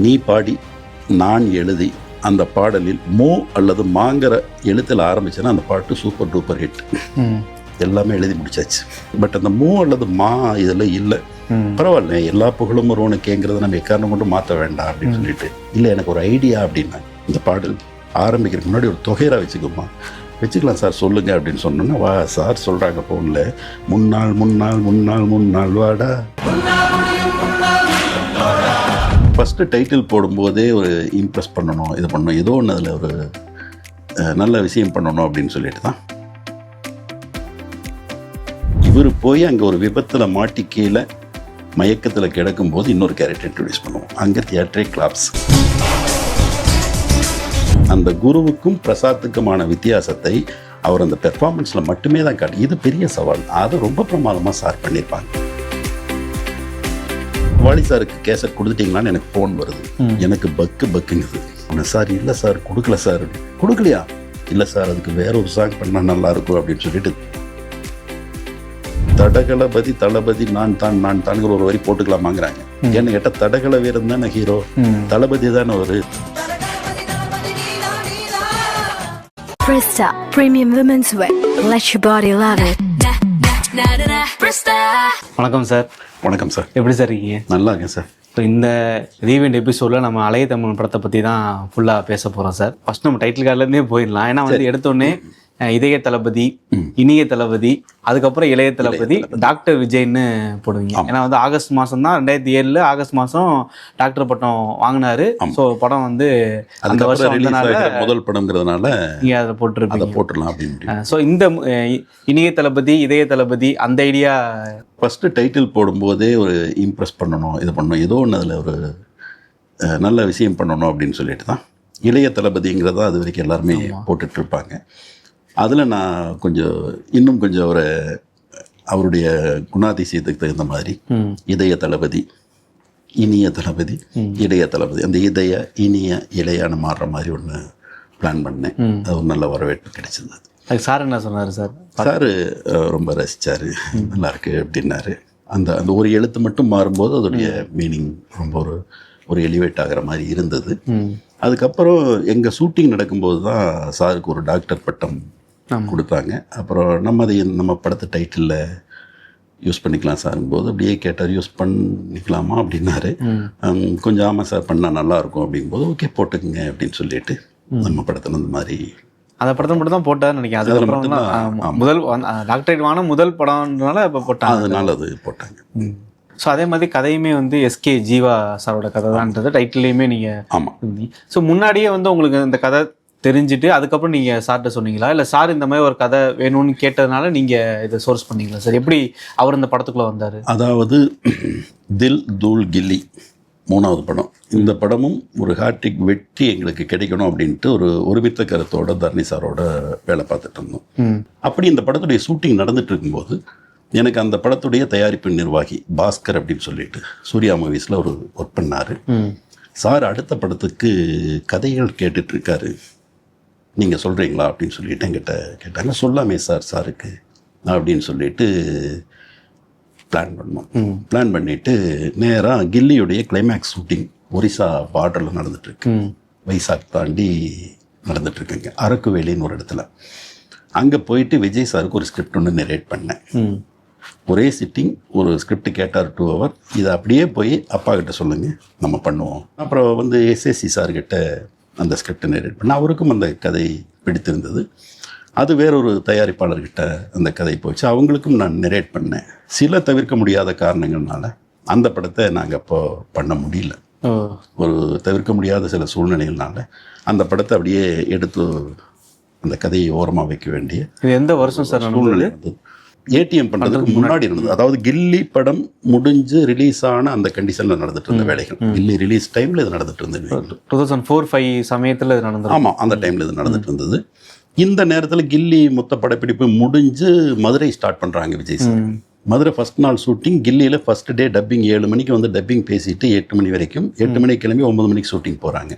நீ பாடி நான் எழுதி அந்த பாடலில் மோ அல்லது மாங்கிற எழுத்தில் ஆரம்பிச்சேன்னா அந்த பாட்டு சூப்பர் டூப்பர் ஹிட். எல்லாமே எழுதி முடிச்சாச்சு. பட் அந்த மோ அல்லது மா இதில் இல்லை. பரவாயில்ல, எல்லா புகழும் ஒருவனுக்குங்கிறத நம்ம எக்காரணம் கொண்டு மாற்ற வேண்டாம் அப்படின்னு சொல்லிட்டு, இல்லை எனக்கு ஒரு ஐடியா அப்படின்னா இந்த பாடல் ஆரம்பிக்கிறதுக்கு முன்னாடி ஒரு தொகையரா வச்சுக்கோமா, வச்சுக்கலாம் சார் சொல்லுங்க அப்படின்னு சொன்னோன்னா, வா சார் சொல்கிறாங்க ஃபோனில், முன்னாள் முன்னாள் முன்னாள் முன்னாள் வாடா. ஃபஸ்ட்டு டைட்டில் போடும்போதே ஒரு இம்ப்ரெஸ் பண்ணணும், இது பண்ணணும், ஏதோ ஒன்று அதில் ஒரு நல்ல விஷயம் பண்ணணும் அப்படின்னு சொல்லிட்டு தான் இவர் போய் அங்கே ஒரு விபத்தில் மாட்டி கீழே மயக்கத்தில் கிடக்கும்போது இன்னொரு கேரக்டர் இன்ட்ரடியூஸ் பண்ணுவோம். அங்கே தியேட்டரே கிளாப்ஸ். அந்த குருவுக்கும் பிரசாத்துக்குமான வித்தியாசத்தை அவர் அந்த பெர்ஃபார்மன்ஸில் மட்டுமே தான் காட்டி. இது பெரிய சவால். அதை ரொம்ப பிரமாதமாக சார் பண்ணியிருப்பாங்க. வாலி சாருக்கு கேசட் கொடுத்துட்டீங்களான்னு எனக்கு ஃபோன் வருது. எனக்கு பக்குங்குது. ஆனால் சார் இல்லை சார் கொடுக்கல சார். கொடுக்கலையா? இல்லை சார், அதுக்கு வேற ஒரு சாங் பண்ணால் நல்லாயிருக்கும் அப்படின்னு சொல்லிட்டு தடகளபதி தளபதி நான் தான்ங்கிற ஒரு வரி போட்டுக்கலாமாங்கிறாங்க. ஏன்னு கேட்டால் தடகள வீரன் தானே ஹீரோ, தளபதி தானே ஒரு. Presta Premium Women's Wear. Let your body love it. வணக்கம் சார். வணக்கம் சார். எப்படி சார் இருக்கீங்க? நல்லா இருக்கேன் சார். இப்போ இந்த ரீவெண்ட் எபிசோடில் நம்ம அலைய தமிழ் படத்தை பற்றி தான் ஃபுல்லாக பேச போகிறோம் சார். ஃபர்ஸ்ட் நம்ம டைட்டில் கார்ட்லேருந்தே போயிடலாம். ஏன்னா வந்து எடுத்தோடனே இதய தளபதி, இனிய தளபதி, அதுக்கப்புறம் இளைய தளபதி, டாக்டர் விஜய்ன்னு போடுவீங்க. ஏன்னா வந்து ஆகஸ்ட் மாதம் தான் 2007 ஆகஸ்ட் மாதம் டாக்டர் பட்டம் வாங்கினாரு. ஸோ படம் வந்து அந்த வருஷம் வந்தனால முதல் படம்ங்கிறதுனால நீங்கள் அதை போட்டுருப்பீங்க. போட்டுடலாம் அப்படின்னு. ஸோ இந்த இனிய தளபதி, இதய தளபதி அந்த ஐடியா ஃபஸ்ட்டு டைட்டில் போடும்போதே ஒரு இம்ப்ரெஸ் பண்ணணும், இது பண்ணணும், ஏதோ ஒன்று அதில் ஒரு நல்ல விஷயம் பண்ணணும் அப்படின்னு சொல்லிட்டு தான் இளைய தளபதிங்கிறத அது வரைக்கும் எல்லாருமே போட்டுட்ருப்பாங்க. அதில் நான் இன்னும் கொஞ்சம் அவருடைய குணாதிசயத்துக்கு தகுந்த மாதிரி இதய தளபதி, இனிய தளபதி, இளைய தளபதி, அந்த இதய இனிய இளையான மாறுற மாதிரி ஒன்று பிளான் பண்ணேன். அது ஒரு நல்ல வரவேற்பு கிடைச்சிருந்தது. அதுக்கு சார் என்ன சொன்னார் சார்? சார் ரொம்ப ரசித்தார், நல்லா இருக்கு அப்படின்னாரு. அந்த அந்த ஒரு எழுத்து மட்டும் மாறும்போது அதோடைய மீனிங் ரொம்ப ஒரு எலிவேட் ஆகிற மாதிரி இருந்தது. அதுக்கப்புறம் எங்கள் ஷூட்டிங் நடக்கும்போது தான் சாருக்கு ஒரு டாக்டர் பட்டம் கொடுத்தாங்க. அப்புறம் நம்ம படத்து டைட்டிலில் யூஸ் பண்ணிக்கலாம் சாருங்கும்போது அப்படியே கேட்டார், யூஸ் பண்ணிக்கலாமா அப்படின்னாரு. கொஞ்சம் ஆமாம் சார் பண்ணால் நல்லாயிருக்கும் அப்படிங்கும்போது ஓகே போட்டுக்குங்க அப்படின்னு சொல்லிட்டு நம்ம படத்தில் இந்த மாதிரி அந்த படத்தை மட்டும் தான் போட்டார்னு நினைக்கிறேன். அதுக்கப்புறம் முதல் டாக்டரேட் வாங்கின முதல் படம்ன்றனால இப்போ போட்டாங்க, அதனால அது போட்டாங்க. ஸோ அதே மாதிரி கதையுமே வந்து எஸ்கே ஜீவா சாரோட கதை தான்ன்றது டைட்டிலையுமே நீங்கள். ஆமாம். ஸோ முன்னாடியே வந்து உங்களுக்கு இந்த கதை தெரிஞ்சுட்டு அதுக்கப்புறம் நீங்கள் சார்கிட்ட சொன்னீங்களா, இல்லை சார் இந்த மாதிரி ஒரு கதை வேணும்னு கேட்டதுனால நீங்கள் இதை சோர்ஸ் பண்ணீங்களா சார்? எப்படி அவர் இந்த படத்துக்குள்ளே வந்தார்? அதாவது தில் தூள் கில்லி 3வது படம். இந்த படமும் ஒரு ஹாட்ரிக் வெற்றி எங்களுக்கு கிடைக்கணும் அப்படின்ட்டு ஒரு ஒருமித்த கருத்தோட தர்ணி சாரோட வேலை பார்த்துட்டு இருந்தோம். அப்படி இந்த படத்துடைய ஷூட்டிங் நடந்துட்டு இருக்கும்போது எனக்கு அந்த படத்துடைய தயாரிப்பு நிர்வாகி பாஸ்கர் அப்படின்னு சொல்லிட்டு சூர்யா மூவிஸில் ஒரு ஒர்க் பண்ணார். சார் அடுத்த படத்துக்கு கதைகள் கேட்டுட்ருக்காரு, நீங்கள் சொல்கிறீங்களா அப்படின்னு சொல்லிட்டு என்கிட்ட கேட்டாங்க. சொல்லாமே சாருக்கு அப்படின்னு சொல்லிட்டு பிளான் பண்ணோம். பிளான் பண்ணிவிட்டு நேராக கில்லியுடைய கிளைமேக்ஸ் ஷூட்டிங் ஒரிசா பார்டரில் நடந்துட்டுருக்கு. வைசாக் தாண்டி நடந்துட்டுருக்குங்க, அரக்குவேலின்னு ஒரு இடத்துல. அங்கே போயிட்டு விஜய் சாருக்கு ஒரு ஸ்கிரிப்ட் ஒன்று நரேட் பண்ணேன். ஒரே சிட்டிங், ஒரு ஸ்கிரிப்ட் கேட்டார் 2 hour. இதை அப்படியே போய் அப்பா கிட்ட சொல்லுங்கள், நம்ம பண்ணுவோம். அப்புறம் வந்து எஸ்எஸ்சி சார்கிட்ட அந்த ஸ்கிரிப்டை நரேட் பண்ணேன். அவருக்கும் அந்த கதை பிடித்திருந்தது. அது வேறொரு தயாரிப்பாளர்கிட்ட அந்த கதை போச்சு, அவங்களுக்கும் நான் நரேட் பண்ணேன். சில தவிர்க்க முடியாத காரணங்கள்னால அந்த படத்தை நாங்கள் அப்போ பண்ண முடியல. ஒரு தவிர்க்க முடியாத சில சூழ்நிலைகள்னால அந்த படத்தை அப்படியே எடுத்து அந்த கதையை ஓரமாக வைக்க வேண்டிய எந்த வருஷம் சார் சூழ்நிலை வந்தது. ஏடிஎம் பண்ணுறதுக்கு முன்னாடி இருந்தது. அதாவது கில்லி படம் முடிஞ்சு ரிலீஸ் ஆன அந்த கண்டிஷனில் நடந்துட்டு இருந்த வேலைகள். கில்லி ரிலீஸ் டைமில் இது நடந்துட்டு இருந்தது. 2004-05 சமயத்தில் இது நடந்தது. ஆமாம், அந்த டைமில் இது நடந்துட்டு இருந்தது. இந்த நேரத்தில் கில்லி மொத்த படப்பிடிப்பு முடிஞ்சு மதுரை ஸ்டார்ட் பண்ணுறாங்க விஜய் சார். மதுரை ஃபஸ்ட் நாள் ஷூட்டிங். கில்லியில் ஃபஸ்ட் டே டப்பிங் 7 மணிக்கு வந்து டப்பிங் பேசிட்டு 8 மணி வரைக்கும், 8 மணிக்கு கிளம்பி 9 மணிக்கு ஷூட்டிங் போகிறாங்க.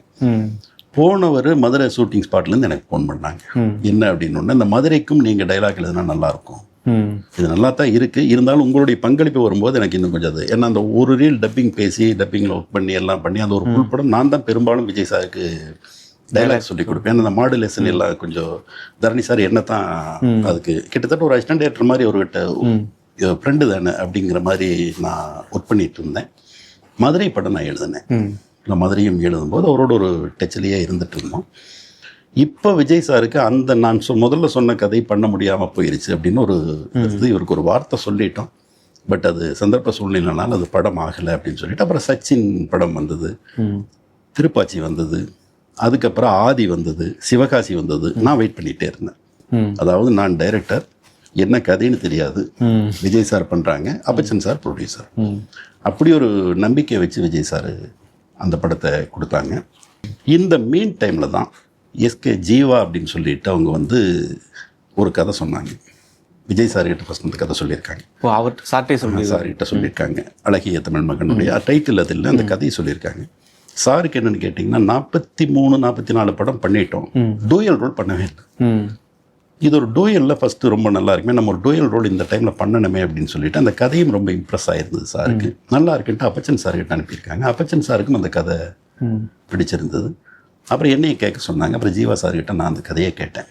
போனவர் மதுரை ஷூட்டிங் ஸ்பாட்லேருந்து எனக்கு ஃபோன் பண்ணாங்க. என்ன அப்படின்னு, இந்த மதுரைக்கும் நீங்கள் டைலாக் எழுதுனா நல்லாயிருக்கும், இது நல்லா தான் இருக்குது, இருந்தாலும் உங்களுடைய பங்களிப்பு வரும்போது எனக்கு இன்னும் கொஞ்சம் அது, ஏன்னா அந்த ஒரு ரீல் டப்பிங் பேசி டப்பிங்கில் ஒர்க் பண்ணி எல்லாம் பண்ணி அந்த ஒரு ஃபுல் படம் நான் தான் பெரும்பாலும் விஜய் சாருக்கு டைலாக் சொல்லி கொடுப்பேன். ஏன்னா அந்த மாடுலேஷன் எல்லாம் கொஞ்சம் தரணி சார் என்ன தான் அதுக்கு கிட்டத்தட்ட ஒரு அசிஸ்டன்ட் டைரக்டர் மாதிரி ஒருகிட்ட ஃப்ரெண்டு தானே அப்படிங்கிற மாதிரி நான் ஒர்க் பண்ணிட்டு இருந்தேன். மதுரை படம் நான் எழுதினேன். நான் மதுரையும் எழுதும்போது அவரோட ஒரு டச்சிலேயே இருந்துட்டு இருந்தோம். இப்போ விஜய் சாருக்கு அந்த நான் முதல்ல சொன்ன கதை பண்ண முடியாமல் போயிருச்சு அப்படின்னு ஒரு இவருக்கு ஒரு வார்த்தை சொல்லிட்டோம். பட் அது சந்தர்ப்ப சூழ்நிலைனால அது படம் ஆகலை அப்படின்னு சொல்லிட்டு அப்புறம் சச்சின் படம் வந்தது, திருப்பாச்சி வந்தது, அதுக்கப்புறம் ஆதி வந்தது, சிவகாசி வந்தது. நான் வெயிட் பண்ணிகிட்டே இருந்தேன். அதாவது நான் டைரக்டர், என்ன கதைன்னு தெரியாது, விஜய் சார் பண்ணுறாங்க, அப்பச்சன் சார் ப்ரொடியூசர், அப்படி ஒரு நம்பிக்கை வச்சு விஜய் சார் அந்த படத்தை கொடுத்தாங்க. இந்த மீன் டைமில் தான் எஸ்கே ஜீவா அப்படின்னு சொல்லிட்டு அவங்க வந்து ஒரு கதை சொன்னாங்க. விஜய் சார்கிட்ட ஃபஸ்ட் அந்த கதை சொல்லியிருக்காங்க. அவர் சார்கிட்ட சொல்லியிருக்காங்க. அழகிய தமிழ் மகனுடைய டைட்டில் அதில் அந்த கதையை சொல்லியிருக்காங்க. சாருக்கு என்னென்னு கேட்டிங்கன்னா 43, 44 படம் பண்ணிட்டோம், டூயல் ரோல் பண்ணவே இல்லை. இது ஒரு டூயலில் ஃபஸ்ட்டு ரொம்ப நல்லா இருக்குமே, நம்ம ஒரு டூயல் ரோல் இந்த டைமில் பண்ணணுமே அப்படின்னு சொல்லிட்டு அந்த கதையும் ரொம்ப இம்ப்ரெஸ் ஆகிருந்தது சாருக்கு. நல்லா இருக்குன்ட்டு அப்பச்சன் சார்கிட்ட அனுப்பியிருக்காங்க. அப்பச்சன் சாருக்கும் அந்த கதை பிடிச்சிருந்தது. அப்புறம் என்னையை கேட்க சொன்னாங்க. அப்புறம் ஜீவா சார்கிட்ட நான் அந்த கதையை கேட்டேன்.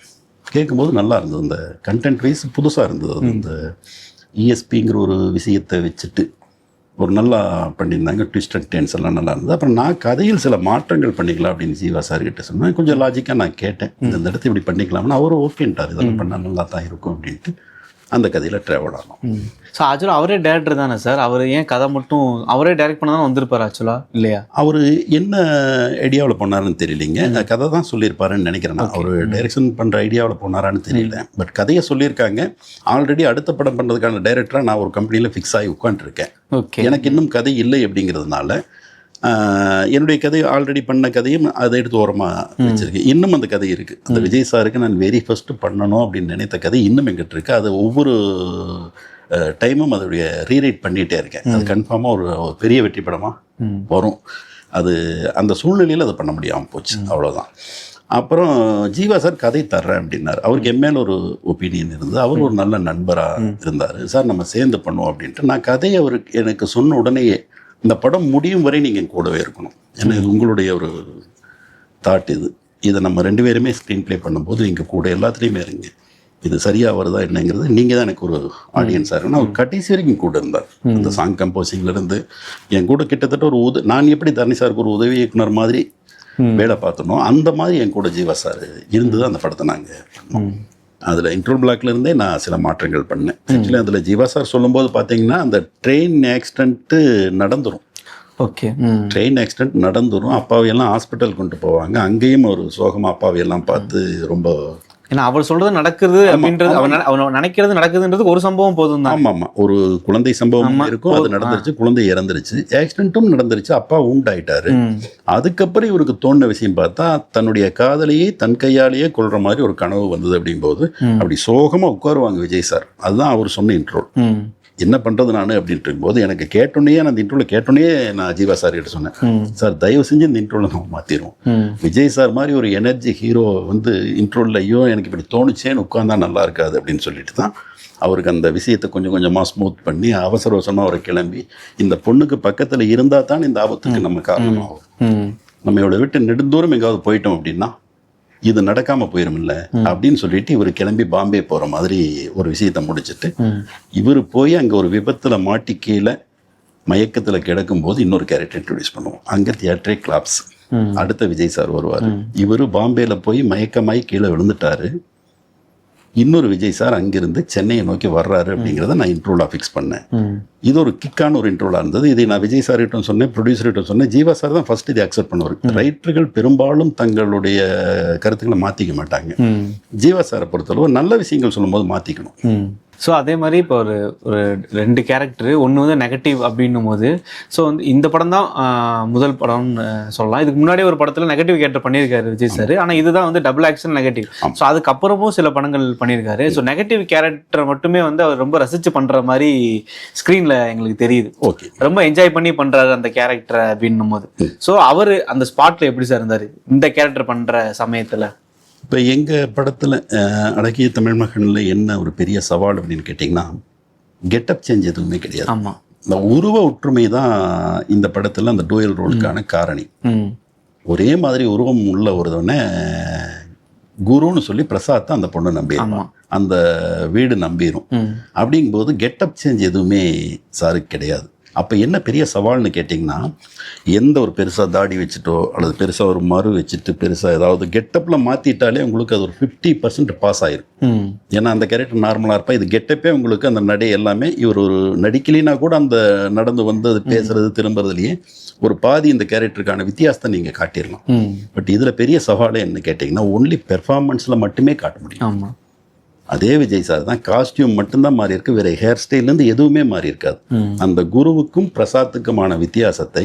கேட்கும்போது நல்லா இருந்தது, அந்த கண்டென்ட் வைஸ் புதுசாக இருந்தது. அது இந்த இஎஸ்பிங்கிற ஒரு விஷயத்தை வச்சுட்டு ஒரு நல்லா பண்ணியிருந்தாங்க. ட்விஸ்ட் அண்ட் டென்ஸ் எல்லாம் நல்லா இருந்தது. அப்புறம் நான் கதையில் சில மாற்றங்கள் பண்ணிக்கலாம் அப்படின்னு ஜீவா சார்கிட்ட சொன்னேன். கொஞ்சம் லாஜிக்காக நான் கேட்டேன், இந்த இடத்த இப்படி பண்ணிக்கலாம்னு. அவரும் ஓகேன்ட்டார், இதெல்லாம் பண்ணால் நல்லா தான் இருக்கும் அப்படின்ட்டு அந்த கதையில் ட்ராவல் ஆகும். ஸோ ஆக்சுவலாக அவரே டேரக்டர் தானே சார்? அவர் ஏன் கதை மட்டும் அவரே டைரக்ட் பண்ண தான் வந்திருப்பார் ஆக்சுவலாக, இல்லையா? அவர் என்ன ஐடியாவில் போனாருன்னு தெரியலிங்க. கதை தான் சொல்லியிருப்பாருன்னு நினைக்கிறேன். அவர் டைரக்ஷன் பண்ணுற ஐடியாவில் போனாரான்னு தெரியல. பட் கதையை சொல்லியிருக்காங்க. ஆல்ரெடி அடுத்த படம் பண்ணுறதுக்கான டைரக்டராக நான் ஒரு கம்பெனியில் ஃபிக்ஸ் ஆகி உட்காந்துருக்கேன். எனக்கு இன்னும் கதை இல்லை அப்படிங்கிறதுனால என்னுடைய கதை ஆல்ரெடி பண்ண கதையும் அதை எடுத்து ஓரமாக வச்சுருக்கேன். இன்னும் அந்த கதை இருக்குது. அந்த விஜய் சாருக்கு நான் வெரி ஃபஸ்ட்டு பண்ணணும் அப்படின்னு நினைத்த கதை இன்னும் எங்கிட்ட இருக்குது. அது ஒவ்வொரு டைமும் அதோடைய ரீரைட் பண்ணிகிட்டே இருக்கேன். அது கன்ஃபார்மாக ஒரு பெரிய வெற்றி படமாக வரும். அது அந்த சூழ்நிலையில் அதை பண்ண முடியாமல் போச்சு, அவ்வளோதான். அப்புறம் ஜீவா சார் கதை தர்றேன் அப்படின்னார். அவருக்கு எம்மேல ஒரு ஒப்பீனியன் இருந்தது. அவர் ஒரு நல்ல நண்பராக இருந்தார். சார் நம்ம சேர்ந்து பண்ணுவோம் அப்படின்ட்டு நான் கதையை அவருக்கு எனக்கு சொன்ன உடனேயே இந்த படம் முடியும் வரை நீங்கள் என் கூடவே இருக்கணும், ஏன்னா இது உங்களுடைய ஒரு தாட், இதை நம்ம 2 பேருமே ஸ்க்ரீன் ப்ளே பண்ணும்போது எங்கள் கூட எல்லாத்துலேயுமே இருங்க, இது சரியாக வருதா என்னங்கிறது நீங்கள் தான் எனக்கு ஒரு ஆடியன்ஸாக இருக்கணும். அவர் கடைசி வரைக்கும் கூட இருந்தார். அந்த சாங் கம்போசிங்லேருந்து என் கூட கிட்டத்தட்ட ஒரு நான் எப்படி தரணி சாருக்கு ஒரு உதவி இயக்குனர் மாதிரி வேலை பார்த்தனோ அந்த மாதிரி என் கூட ஜீவா சார் இருந்து தான் அந்த படத்தை நாங்கள் பண்ணோம். அதில் இன்ட்ரோல் பிளாக்லேருந்தே நான் சில மாற்றங்கள் பண்ணேன். ஆக்சுவலி அதில் ஜீவா சார் சொல்லும்போது பார்த்தீங்கன்னா அந்த ட்ரெயின் ஆக்சிடென்ட்டு நடந்துடும். ஓகே, ட்ரெயின் ஆக்சிடென்ட் நடந்துடும். அப்பாவையெல்லாம் ஹாஸ்பிட்டல் கொண்டு போவாங்க. அங்கேயும் ஒரு சோகமாக அப்பாவையெல்லாம் பார்த்து ரொம்ப, ஏன்னா அவர் சொல்றது நடக்குது அப்படின்றது, அவன் நினைக்கிறது நடக்குதுன்றது ஒரு சம்பவம் போதும் தான். ஆமாம் ஆமாம், ஒரு குழந்தை சம்பவம் இருக்கும், அது நடந்துருச்சு, குழந்தை இறந்துருச்சு, ஆக்சிடென்ட்டும் நடந்துருச்சு, அப்பா உண்டாயிட்டாரு. அதுக்கப்புறம் இவருக்கு தோணுன விஷயம் பார்த்தா தன்னுடைய காதலையே தன் கையாலேயே கொள்ற மாதிரி ஒரு கனவு வந்தது. அப்படிங்கும்போது அப்படி சோகமாக உட்காருவாங்க விஜய் சார். அதுதான் அவர் சொன்ன இன்ட்ரோல். என்ன பண்ணுறது நான் அப்படின்ட்டு இருக்கும்போது எனக்கு கேட்டோன்னே, நான் அந்த இன்ட்ரோவில் கேட்டோன்னே நான் ஜீவா சார் கிட்ட சொன்னேன், சார் தயவு செஞ்சு இந்த இன்ட்ரோவில் நம்ம மாற்றிடுவோம். விஜய் சார் மாதிரி ஒரு எனர்ஜி ஹீரோ வந்து இன்ட்ரோவில் ஐயோ எனக்கு இப்படி தோணுச்சேன்னு உட்காந்தா நல்லா இருக்காது அப்படின்னு சொல்லிட்டு தான் அவருக்கு அந்த விஷயத்தை கொஞ்சம் கொஞ்சமாக ஸ்மூத் பண்ணி அவசர அவசரமாக அவரை கிளம்பி இந்த பொண்ணுக்கு பக்கத்தில் இருந்தால் தான் இந்த ஆபத்துக்கு நம்ம காரணமாகும். நம்ம இவளை விட்டு நெடுந்தூரம் எங்காவது போயிட்டோம் அப்படின்னா இது நடக்காமல் போயிடும்ல அப்படின்னு சொல்லிட்டு இவர் கிளம்பி பாம்பே போகிற மாதிரி ஒரு விஷயத்தை முடிச்சுட்டு இவர் போய் அங்கே ஒரு விபத்தில் மாட்டி கீழே மயக்கத்தில் கிடக்கும்போது இன்னொரு கேரக்டர் இன்ட்ரடியூஸ் பண்ணுவோம். அங்கே தியேட்டரே கிளாப்ஸ். அடுத்த விஜய் சார் வருவார். இவர் பாம்பேயில் போய் மயக்கமாயி கீழே விழுந்துட்டாரு. இன்னொரு விஜய் சார் அங்கிருந்து சென்னையை நோக்கி வர்றாரு அப்படிங்கிறத நான் இன்ட்ரோலாக ஃபிக்ஸ் பண்ணேன். இது ஒரு கிக்கான ஒரு இன்ட்ரோலாக இருந்தது. இதை நான் விஜய் சார்கிட்ட சொன்னேன், ப்ரொடியூசர்கிட்ட சொன்னேன். ஜீவா சார் தான் ஃபர்ஸ்ட் இதை அக்செப்ட் பண்ணுவார். ரைட்டர்கள் பெரும்பாலும் தங்களுடைய கருத்துக்களை மாற்றிக்க மாட்டாங்க. ஜீவா சாரை பொறுத்தளவு நல்ல விஷயங்கள் சொல்லும்போது மாற்றிக்கணும். ஸோ அதே மாதிரி இப்போ ஒரு 2 கேரக்டர், ஒன்று வந்து நெகட்டிவ் அப்படின்னும் போது, ஸோ வந்து இந்த படம் தான் முதல் படம்னு சொல்லலாம். இதுக்கு முன்னாடி ஒரு படத்தில் நெகட்டிவ் கேரக்டர் பண்ணியிருக்காரு விஜய் சார். ஆனால் இதுதான் வந்து டபுள் ஆக்ஷன் நெகட்டிவ். ஸோ அதுக்கப்புறமும் சில படங்கள் பண்ணியிருக்காரு. ஸோ நெகட்டிவ் கேரக்டரை மட்டுமே வந்து அவர் ரொம்ப ரசித்து பண்ணுற மாதிரி ஸ்க்ரீனில் எங்களுக்கு தெரியுது. ஓகே, ரொம்ப என்ஜாய் பண்ணி பண்ணுறாரு அந்த கேரக்டரை அப்படின்னும் போது. ஸோ அவர் அந்த ஸ்பாட்டில் எப்படி சார் இருந்தார் இந்த கேரக்டர் பண்ணுற சமயத்தில்? இப்போ எங்கள் படத்தில் அழகிய தமிழ் மகனில் என்ன ஒரு பெரிய சவால் அப்படின்னு கேட்டிங்கன்னா கெட்டப் சேஞ்ச் எதுவுமே கிடையாது. ஆமாம். இந்த உருவ ஒற்றுமை தான் இந்த படத்தில் அந்த டூயல் ரோலுக்கான காரணி. ஒரே மாதிரி உருவம் உள்ள ஒருவனை குருன்னு சொல்லி பிரசாத் அந்த பொண்ணை நம்பிடுவான், அந்த வீடு நம்பிடும். அப்படிங்கும்போது கெட்டப் சேஞ்ச் எதுவுமே சாருக்கு கிடையாது. அப்போ என்ன பெரிய சவால்னு கேட்டிங்கன்னா, எந்த ஒரு பெருசாக தாடி வச்சுட்டோ அல்லது பெருசாக ஒரு மறு வச்சுட்டு பெருசாக ஏதாவது கெட்டப்பில் மாற்றிட்டாலே உங்களுக்கு அது ஒரு 50% பாஸ் ஆயிரும். ஏன்னா அந்த கேரக்டர் நார்மலாக இருப்பா, இது கெட்டப்பே உங்களுக்கு அந்த நடை எல்லாமே இவர் ஒரு நடிக்கலினா கூட அந்த நடந்து வந்து அது பேசுறது திரும்புறதுலேயே ஒரு பாதி இந்த கேரக்டருக்கான வித்தியாசத்தை நீங்கள் காட்டிடலாம். பட் இதில் பெரிய சவாலே என்ன கேட்டிங்கன்னா, ஒன்லி பெர்ஃபார்மன்ஸில் மட்டுமே காட்ட முடியும். ஆமாம். அதே விஜய் சார் தான், காஸ்டியூம் மட்டும்தான் மாறி இருக்கு, வேற ஹேர் ஸ்டைல்லேருந்து எதுவுமே மாறி இருக்காது. அந்த குருவுக்கும் பிரசாத்துக்குமான வித்தியாசத்தை